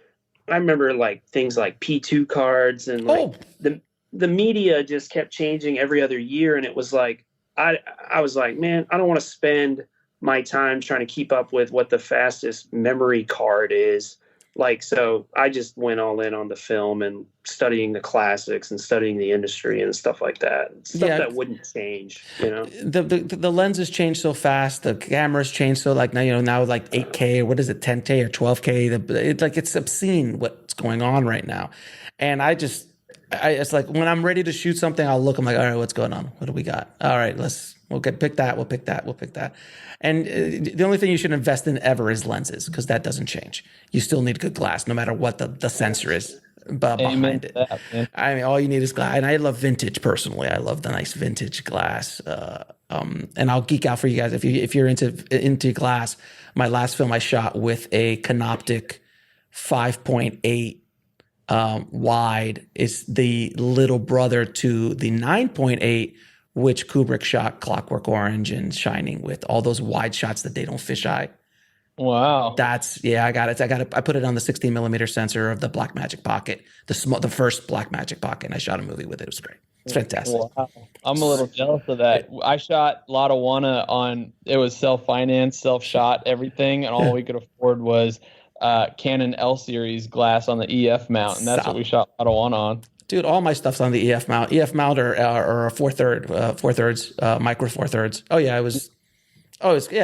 I remember like things like P2 cards and like the media just kept changing every other year. And it was like, I was like, man, I don't want to spend my time trying to keep up with what the fastest memory card is. Like, so I just went all in on the film and studying the classics and studying the industry and stuff like that. Stuff that wouldn't change, you know. The lenses change so fast. The cameras change so like now like 8K or what is it, 10K or 12K. It's obscene what's going on right now. And it's like when I'm ready to shoot something, I'm like, all right, what's going on? What do we got? All right, we'll pick that. And the only thing you should invest in ever is lenses, because that doesn't change. You still need good glass, no matter what the sensor is behind it. I mean, all you need is glass. And I love vintage personally. I love the nice vintage glass. And I'll geek out for you guys if you're into glass. My last film I shot with a Canoptic 5.8 wide is the little brother to the 9.8. Which Kubrick shot Clockwork Orange and Shining with, all those wide shots that they don't fisheye. Wow. I got it. I put it on the 16 millimeter sensor of the Blackmagic Pocket, the first Blackmagic Pocket, and I shot a movie with it. It was great. It's fantastic. Wow. I'm a little jealous of that. I shot Lotawana it was self-financed, self-shot, everything, and all we could afford was Canon L series glass on the EF mount, and that's what we shot Lotawana on. Dude, all my stuff's on the EF mount. EF mount or a 4/3 micro 4/3. Oh yeah,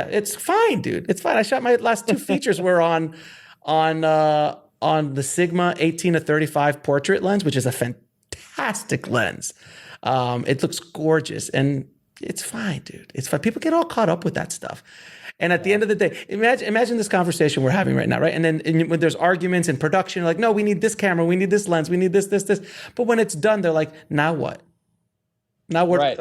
it's fine, dude. It's fine. I shot my last 2 features were on the Sigma 18-35 portrait lens, which is a fantastic lens. It looks gorgeous and it's fine, dude. It's fine. People get all caught up with that stuff. And at the end of the day, imagine this conversation we're having right now, right? And then when there's arguments in production, like, no, we need this camera, we need this lens, we need this. But when it's done, they're like, now what? Now what? Right.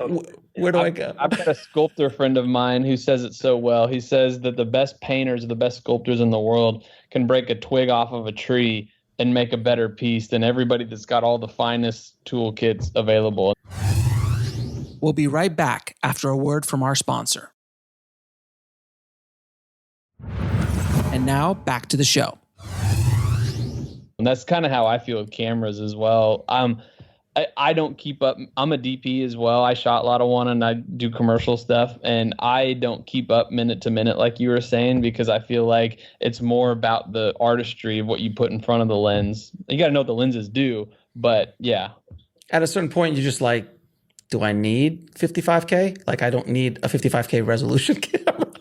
Where do I go? I've got a sculptor friend of mine who says it so well. He says that the best painters, the best sculptors in the world can break a twig off of a tree and make a better piece than everybody that's got all the finest toolkits available. We'll be right back after a word from our sponsor. And now back to the show. And that's kind of how I feel with cameras as well. I don't keep up. I'm a DP as well. I shot Lotawana and I do commercial stuff, and I don't keep up minute to minute like you were saying, because I feel like it's more about the artistry of what you put in front of the lens. You got to know what the lenses do, but yeah. At a certain point, you're just like, do I need 55K? Like, I don't need a 55K resolution camera,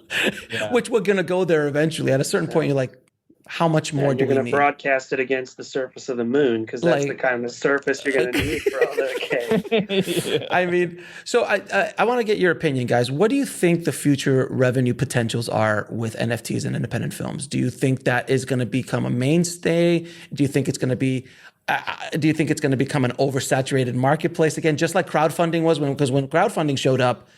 which we're going to go there eventually. At a certain point, you're like, how much more do we need? You're going to broadcast it against the surface of the moon, because that's the kind of surface you're going to need for all that K. I mean, so I want to get your opinion, guys. What do you think the future revenue potentials are with NFTs and independent films? Do you think that is going to become a mainstay? Do you think it's going to be become an oversaturated marketplace again, just like crowdfunding was? Because when crowdfunding showed up,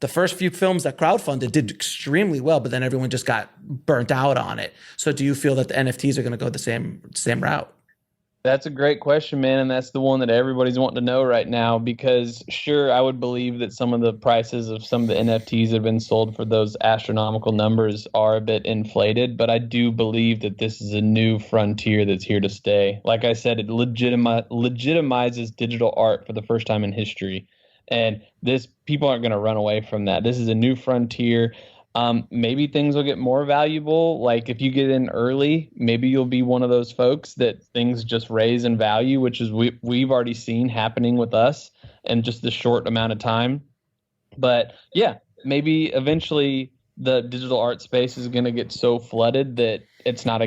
the first few films that crowdfunded did extremely well, but then everyone just got burnt out on it. So do you feel that the NFTs are going to go the same route? That's a great question, man. And that's the one that everybody's wanting to know right now, because sure, I would believe that some of the prices of some of the NFTs that have been sold for those astronomical numbers are a bit inflated, but I do believe that this is a new frontier that's here to stay. Like I said, it legitimizes digital art for the first time in history. And people aren't going to run away from that. This is a new frontier. Maybe things will get more valuable. Like if you get in early, maybe you'll be one of those folks that things just raise in value, which is we've already seen happening with us in just the short amount of time. But yeah, maybe eventually the digital art space is going to get so flooded that it's not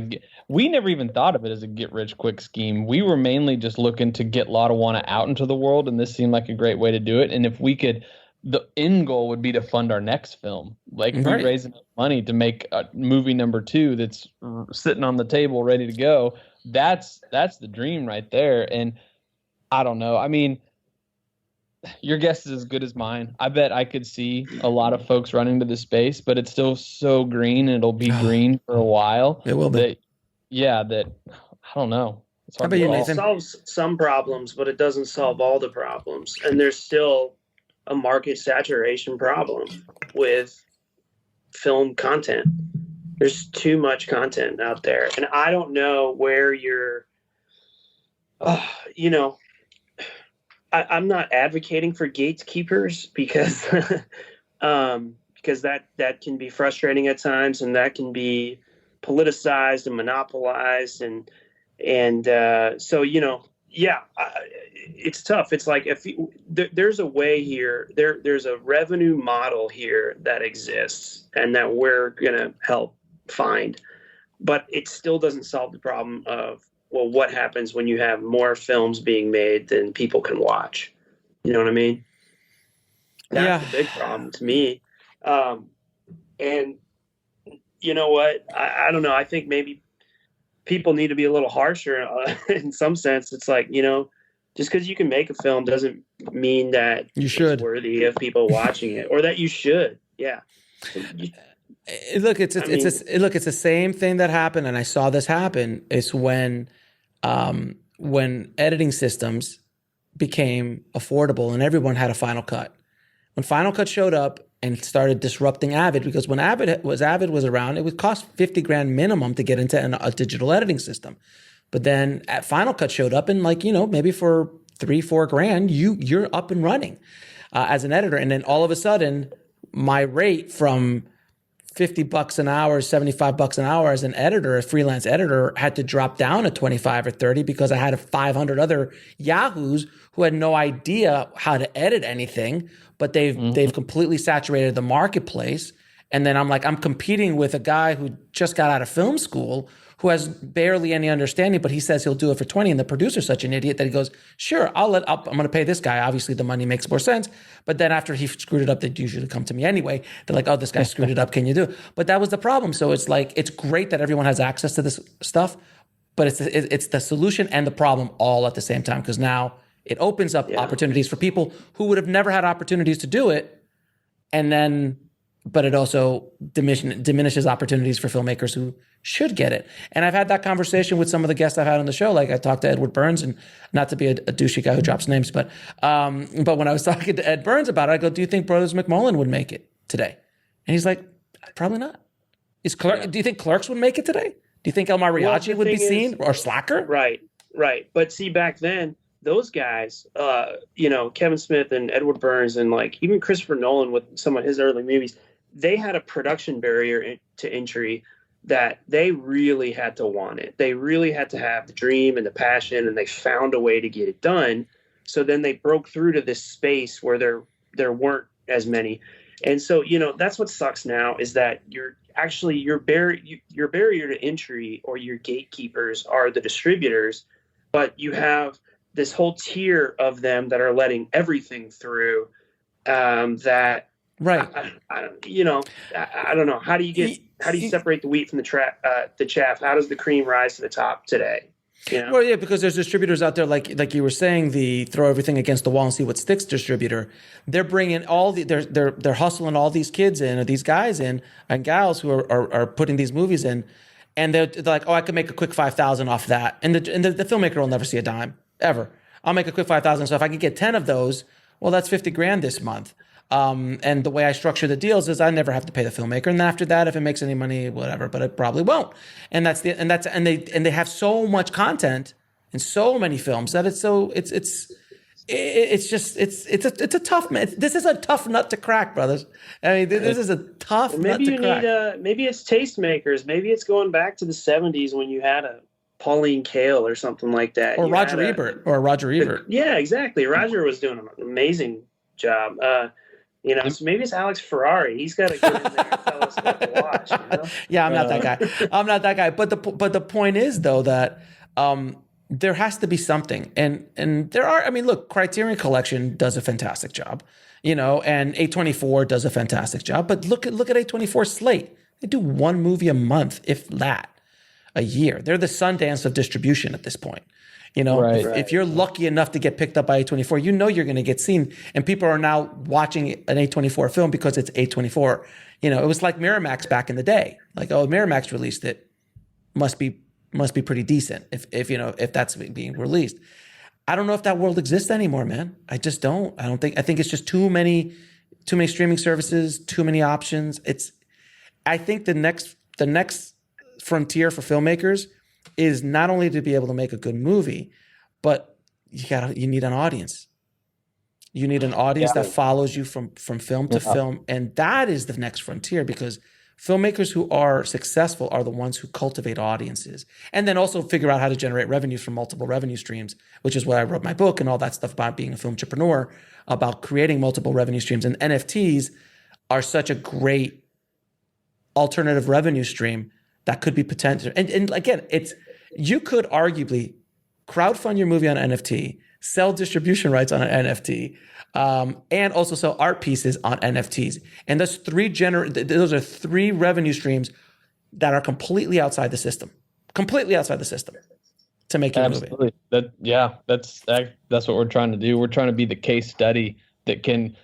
we never even thought of it as a get-rich-quick scheme. We were mainly just looking to get Lotawana out into the world, and this seemed like a great way to do it. And if we could, the end goal would be to fund our next film. Like if we raise enough money to make a movie number 2 that's sitting on the table ready to go, that's the dream right there. And I don't know. I mean, your guess is as good as mine. I bet I could see a lot of folks running to the space, but it's still so green, and it'll be green for a while. It will be. I don't know. How about you, Nathan? It solves some problems, but it doesn't solve all the problems. And there's still a market saturation problem with film content. There's too much content out there. And I don't know where I'm not advocating for gatekeepers because that can be frustrating at times, and that can be politicized and monopolized, and so it's tough. It's like there's a way here, there's a revenue model here that exists and that we're gonna help find, but it still doesn't solve the problem of, well, what happens when you have more films being made than people can watch? You know what I mean? That's the big problem to me. And you know what? I don't know. I think maybe people need to be a little harsher in some sense. It's like, just because you can make a film doesn't mean that it's worthy of people watching it, or that you should. Yeah. Look, it's the same thing that happened, and I saw this happen. It's when editing systems became affordable and everyone had a Final Cut. When Final Cut showed up and started disrupting Avid, because when Avid was around, it would cost $50,000 minimum to get into a digital editing system. But then at Final Cut showed up, and maybe for $3-4 grand, you're up and running as an editor. And then all of a sudden, my rate from $50 an hour, $75 an hour as an editor, a freelance editor, had to drop down to 25 or 30 because I had 500 other yahoos who had no idea how to edit anything, but they've completely saturated the marketplace. And then I'm competing with a guy who just got out of film school who has barely any understanding, but he says he'll do it for 20. And the producer's such an idiot that he goes, sure, I'm going to pay this guy. Obviously the money makes more sense. But then after he screwed it up, they'd usually come to me anyway. They're like, oh, this guy screwed it up. Can you do it? But that was the problem. So it's like, it's great that everyone has access to this stuff, but it's the solution and the problem all at the same time. Because now it opens up opportunities for people who would have never had opportunities to do it. And then, but it also diminishes opportunities for filmmakers who should get it. And I've had that conversation with some of the guests I've had on the show. Like I talked to Edward Burns, and not to be a douchey guy who drops names, but when I was talking to Ed Burns about it, I go, do you think Brothers McMullen would make it today? And he's like, probably not. Do you think Clerks would make it today? Do you think El Mariachi would be seen, or Slacker? Right. But see, back then, those guys, Kevin Smith and Edward Burns, and like even Christopher Nolan with some of his early movies, they had a production barrier to entry that they really had to want it. They really had to have the dream and the passion, and they found a way to get it done. So then they broke through to this space where there weren't as many. And so, that's what sucks now, is that your barrier to entry, or your gatekeepers, are the distributors, but you have this whole tier of them that are letting everything through, that right. I don't know. How do you separate the wheat from the chaff? How does the cream rise to the top today? Well, yeah, because there's distributors out there, like you were saying, the throw everything against the wall and see what sticks distributor. They're bringing they're hustling all these kids in, or these guys in, and gals who are putting these movies in, and they're like, oh, I could make a quick 5,000 off that, and the filmmaker will never see a dime ever. I'll make a quick 5,000. So if I could get 10 of those, well, that's 50 grand this month. And the way I structure the deals is I never have to pay the filmmaker, and after that, if it makes any money, whatever, but it probably won't. And they have so much content and so many films that it's a tough, man. This is a tough nut to crack, brothers. I mean, this is a tough nut to crack. Maybe it's tastemakers. Maybe it's going back to the 70s when you had a Pauline Kael or something like that. Or Roger Ebert. Yeah, exactly. Roger was doing an amazing job. So maybe it's Alex Ferrari. He's got to get in there and tell us what to watch. Yeah, I'm not that guy. But the point is, though, that there has to be something, and there are. I mean, look, Criterion Collection does a fantastic job, and A24 does a fantastic job. But look at A24 slate. They do one movie a month, if that, a year. They're the Sundance of distribution at this point. If you're lucky enough to get picked up by A24, you're going to get seen. And people are now watching an A24 film because it's A24. It was like Miramax back in the day. Like, oh, Miramax released it. Must be pretty decent if that's being released. I don't know if that world exists anymore, man. I just don't. I think it's just too many streaming services, too many options. I think the next frontier for filmmakers is not only to be able to make a good movie, but you need an audience. You need an audience that follows you from film to film. And that is the next frontier, because filmmakers who are successful are the ones who cultivate audiences, and then also figure out how to generate revenues from multiple revenue streams, which is why I wrote my book and all that stuff about being a film entrepreneur, about creating multiple revenue streams. And NFTs are such a great alternative revenue stream that could be potential. And again, you could arguably crowdfund your movie on NFT, sell distribution rights on an NFT, and also sell art pieces on NFTs. And those are three revenue streams that are completely outside the system to make your movie. That's what we're trying to do. We're trying to be the case study that can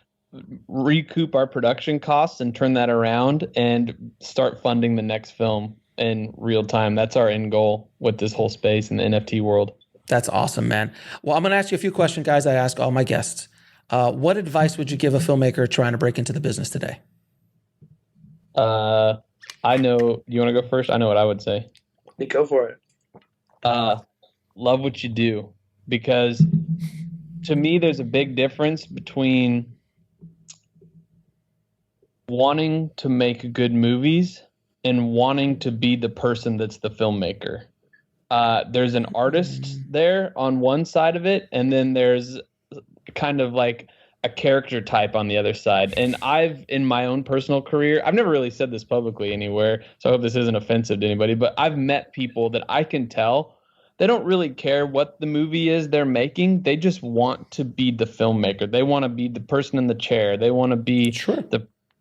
recoup our production costs and turn that around and start funding the next film in real time. That's our end goal with this whole space in the NFT world. That's awesome, man. Well, I'm going to ask you a few questions, guys. I ask all my guests. What advice would you give a filmmaker trying to break into the business today? I know. You want to go first? I know what I would say. Go for it. Love what you do, because to me, there's a big difference between wanting to make good movies and wanting to be the person that's the filmmaker. There's an artist there on one side of it, and then there's kind of like a character type on the other side. And I've, in my own personal career, I've never really said this publicly anywhere, so I hope this isn't offensive to anybody, but I've met people that I can tell they don't really care what the movie is they're making. They just want to be the filmmaker. They want to be the person in the chair. They want to be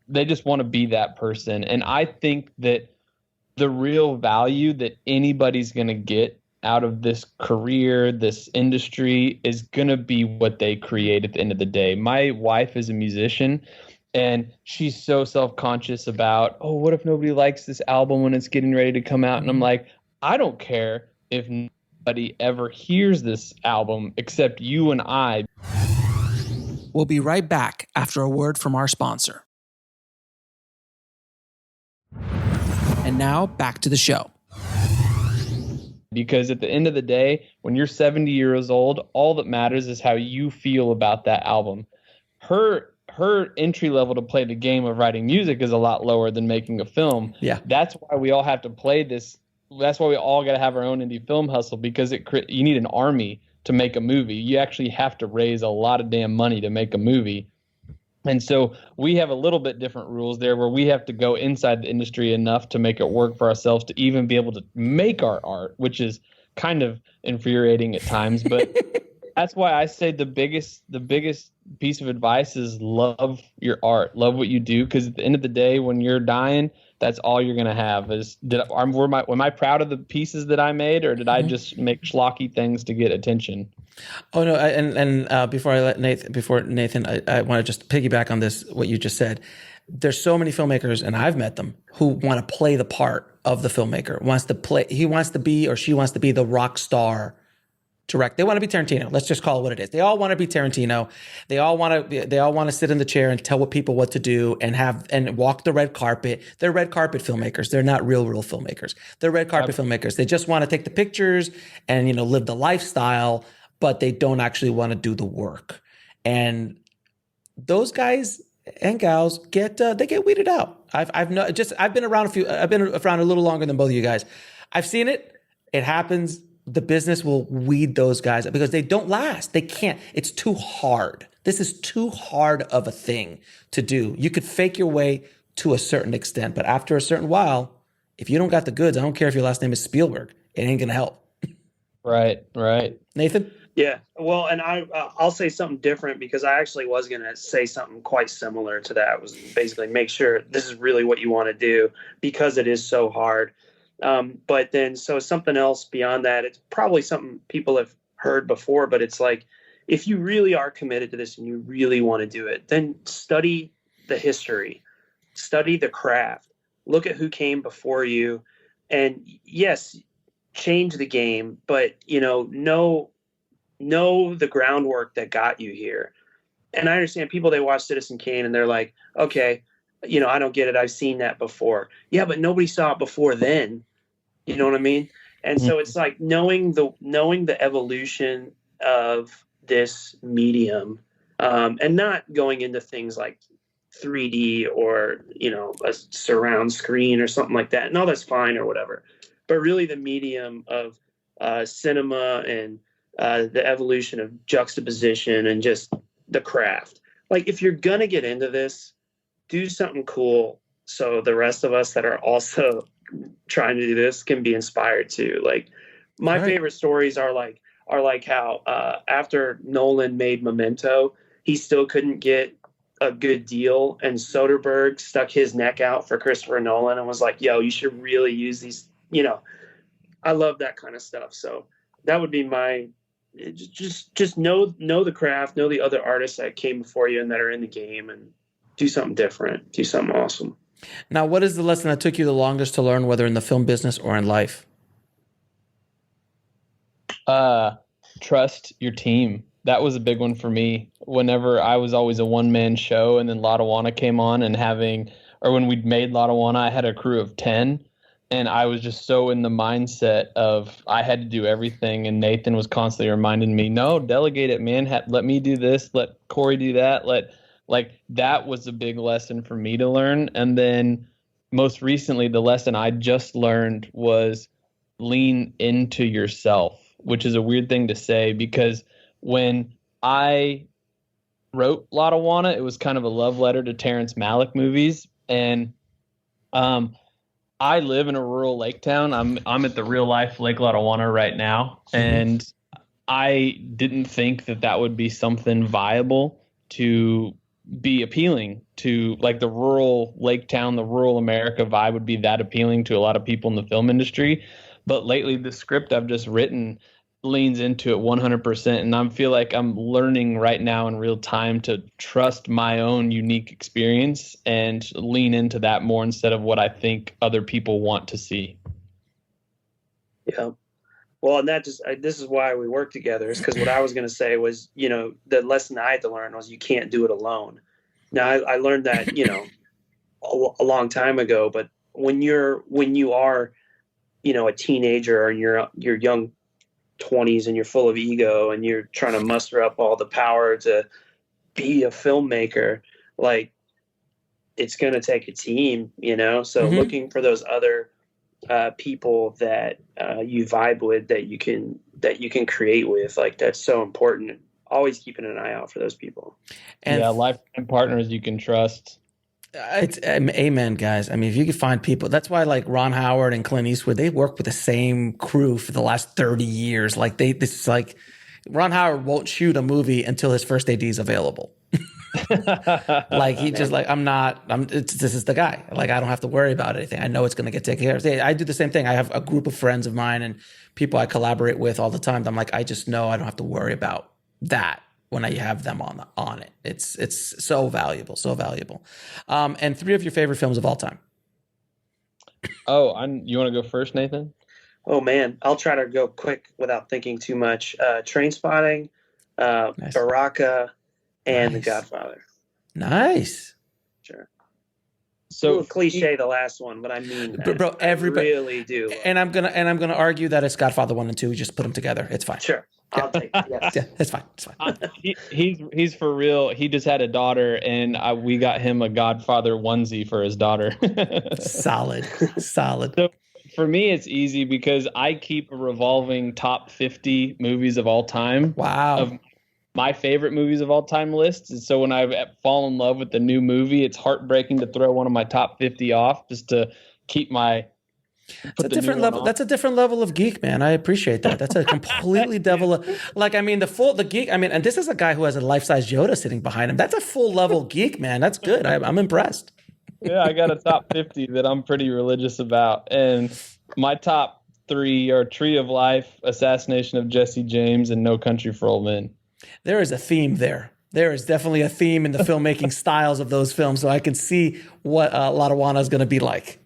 they just want to be that person. And I think that the real value that anybody's going to get out of this career, this industry, is going to be what they create at the end of the day. My wife is a musician, and she's so self-conscious about, oh, what if nobody likes this album when it's getting ready to come out? And I'm like, I don't care if nobody ever hears this album except you and I. We'll be right back after a word from our sponsor. And now back to the show. Because at the end of the day, when you're 70 years old, all that matters is how you feel about that album. Her entry level to play the game of writing music is a lot lower than making a film. Yeah. That's why we all have to play this. That's why we all got to have our own indie film hustle, because you need an army to make a movie. You actually have to raise a lot of damn money to make a movie. And so we have a little bit different rules there, where we have to go inside the industry enough to make it work for ourselves to even be able to make our art, which is kind of infuriating at times. But that's why I say the biggest piece of advice is love your art, love what you do, because at the end of the day, when you're dying, that's all you're going to have is, am I proud of the pieces that I made, or did I just make schlocky things to get attention? Oh no! And before Nathan, I want to just piggyback on this, what you just said. There's so many filmmakers, and I've met them, who want to play the part of the filmmaker. He wants to be, or she wants to be, the rock star direct. They want to be Tarantino. Let's just call it what it is. They all want to be Tarantino. They all want to sit in the chair and tell people what to do and walk the red carpet. They're red carpet filmmakers. They're not real filmmakers. They're red carpet filmmakers. They just want to take the pictures and live the lifestyle, but they don't actually want to do the work. And those guys and gals get weeded out. I've been around a little longer than both of you guys. I've seen it. It happens. The business will weed those guys because they don't last. They can't. It's too hard. This is too hard of a thing to do. You could fake your way to a certain extent, but after a certain while, if you don't got the goods, I don't care if your last name is Spielberg, it ain't gonna help. Right. Nathan? Yeah, well, and I'll say something different, because I actually was going to say something quite similar to that. Was basically make sure this is really what you want to do, because it is so hard. But then, so something else beyond that, it's probably something people have heard before, but it's like, if you really are committed to this and you really want to do it, then study the history, study the craft, look at who came before you, and yes, change the game, but know the groundwork that got you here. And I understand people, they watch Citizen Kane and they're like, okay, I don't get it. I've seen that before. Yeah, but nobody saw it before then. You know what I mean? And so it's like knowing the evolution of this medium, and not going into things like 3D or, a surround screen or something like that. No, that's fine or whatever. But really the medium of cinema and the evolution of juxtaposition and just the craft. Like, if you're going to get into this, do something cool so the rest of us that are also trying to do this can be inspired too. Like, my favorite stories are like how after Nolan made Memento, he still couldn't get a good deal, and Soderbergh stuck his neck out for Christopher Nolan and was like, yo, you should really use these. I love that kind of stuff. So that would be my just know the craft, know the other artists that came before you and that are in the game, and do something different, do something awesome. Now, what is the lesson that took you the longest to learn, whether in the film business or in life? Trust your team. That was a big one for me. Whenever I was always a one-man show, and then Lotawana came on, and when we'd made Lotawana, I had a crew of 10, and I was just so in the mindset of I had to do everything, and Nathan was constantly reminding me, no, delegate it, man. Let me do this. Let Corey do that. Let Like that was a big lesson for me to learn. And then most recently, the lesson I just learned was lean into yourself, which is a weird thing to say because when I wrote Lotawana, it was kind of a love letter to Terrence Malick movies. And I live in a rural lake town. I'm at the real life Lake Lotawana right now. And I didn't think that would be something viable to be appealing to, like the rural lake town, the rural America vibe would be that appealing to a lot of people in the film industry. But lately the script I've just written leans into it 100%. And I feel like I'm learning right now in real time to trust my own unique experience and lean into that more instead of what I think other people want to see. Yeah. Well, and this is why we work together, is because what I was going to say was, the lesson I had to learn was you can't do it alone. Now, I learned that, a long time ago, but when you are, a teenager and you're young 20s and you're full of ego and you're trying to muster up all the power to be a filmmaker, like it's going to take a team, so looking for those other people that you vibe with, that you can create with, like that's so important. Always keeping an eye out for those people. And lifetime partners you can trust. It's amen, guys. I mean, if you can find people, that's why like Ron Howard and Clint Eastwood, they work with the same crew for the last 30 years. Like this is like Ron Howard won't shoot a movie until his first AD is available. Like he just like, this is the guy. Like I don't have to worry about anything. I know it's going to get taken care of. I do the same thing. I have a group of friends of mine and people I collaborate with all the time. I'm like, I just know I don't have to worry about that when I have them on it. It's so valuable, so valuable. And 3 of your favorite films of all time. Oh, you want to go first, Nathan? Oh man, I'll try to go quick without thinking too much. Trainspotting, Nice. Baraka, and Nice. The Godfather. Nice. Sure. So Cliche, the last one, but I mean that. Bro, everybody really do. And I'm gonna argue that it's Godfather 1 and 2. We just put them together. It's fine. Sure. I'll take it. Yes. Yeah, it's fine. It's fine. he's for real. He just had a daughter, and we got him a Godfather onesie for his daughter. Solid. So for me, it's easy because I keep a revolving top 50 movies of all time. Wow. Of my favorite movies of all time lists. And so when I fall in love with the new movie, it's heartbreaking to throw one of my top 50 off just to keep my. It's a different level. That's a different level of geek, man. I appreciate that. That's a completely like, I mean, the geek. I mean, and this is a guy who has a life-size Yoda sitting behind him. That's a full level geek, man. That's good. I'm impressed. Yeah, I got a top 50 that I'm pretty religious about. And my top 3 are Tree of Life, Assassination of Jesse James, and No Country for Old Men. There is a theme there. There is definitely a theme in the filmmaking styles of those films, so I can see what Lotawana is going to be like.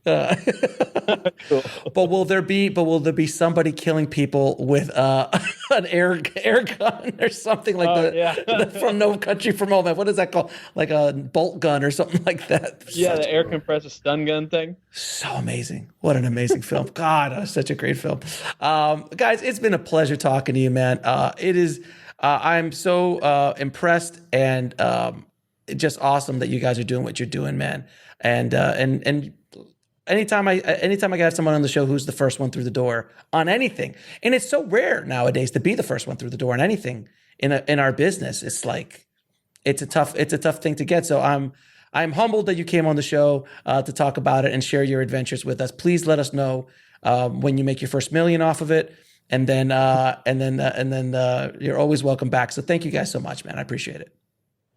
Cool. But will there be somebody killing people with an air gun or something like from No Country for Old Men? What is that called? Like a bolt gun or something like that? Yeah, the air compressor stun gun thing. So amazing. What an amazing film. God, that was such a great film. Guys, it's been a pleasure talking to you, man. It is. I'm so impressed and just awesome that you guys are doing what you're doing, man. And anytime I got someone on the show who's the first one through the door on anything, and it's so rare nowadays to be the first one through the door on anything in our business. It's like it's a tough thing to get. So I'm humbled that you came on the show to talk about it and share your adventures with us. Please let us know when you make your first $1 million off of it. And then you're always welcome back. So thank you guys so much, man. I appreciate it.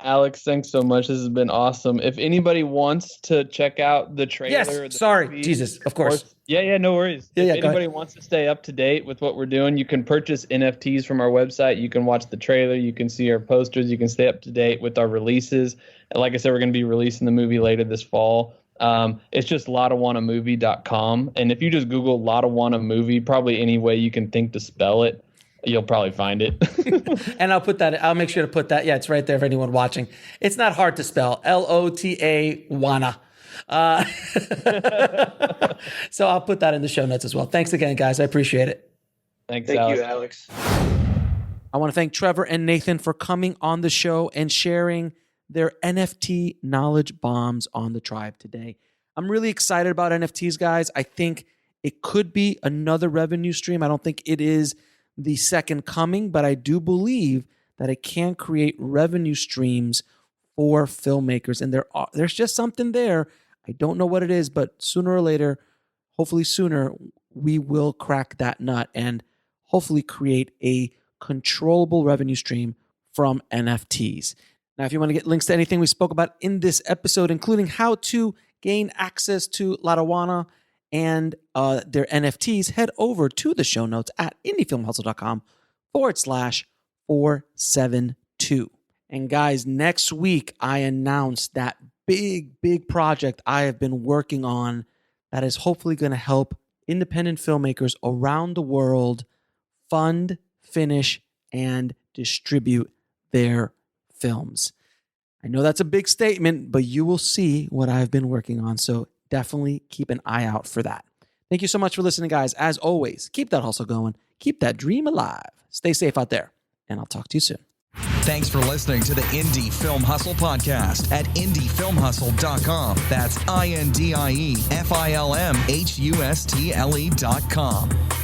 Alex, thanks so much. This has been awesome. If anybody wants to check out the trailer, yes, sorry, movie, Jesus, of course. No worries. If anybody wants to stay up to date with what we're doing, you can purchase NFTs from our website. You can watch the trailer. You can see our posters. You can stay up to date with our releases. And like I said, we're going to be releasing the movie later this fall. It's just LotawanaMovie.com. And if you just Google Lotawana movie, probably any way you can think to spell it, you'll probably find it. And I'll make sure to put that. Yeah, it's right there for anyone watching. It's not hard to spell. Lotawana. So I'll put that in the show notes as well. Thanks again, guys. I appreciate it. Thank you, Alex. I want to thank Trevor and Nathan for coming on the show and sharing their NFT knowledge bombs on the tribe today. I'm really excited about NFTs, guys. I think it could be another revenue stream. I don't think it is the second coming, but I do believe that it can create revenue streams for filmmakers. And there's just something there. I don't know what it is, but sooner or later, hopefully sooner, we will crack that nut and hopefully create a controllable revenue stream from NFTs. Now, if you want to get links to anything we spoke about in this episode, including how to gain access to Lotawana and their NFTs, head over to the show notes at indiefilmhustle.com/472. And guys, next week, I announced that big project I have been working on that is hopefully going to help independent filmmakers around the world fund, finish, and distribute their films. I know that's a big statement, but you will see what I've been working on. So definitely keep an eye out for that. Thank you so much for listening, guys. As always, keep that hustle going. Keep that dream alive. Stay safe out there, and I'll talk to you soon. Thanks for listening to the Indie Film Hustle podcast at indiefilmhustle.com. That's INDIEFILMHUSTLE.com.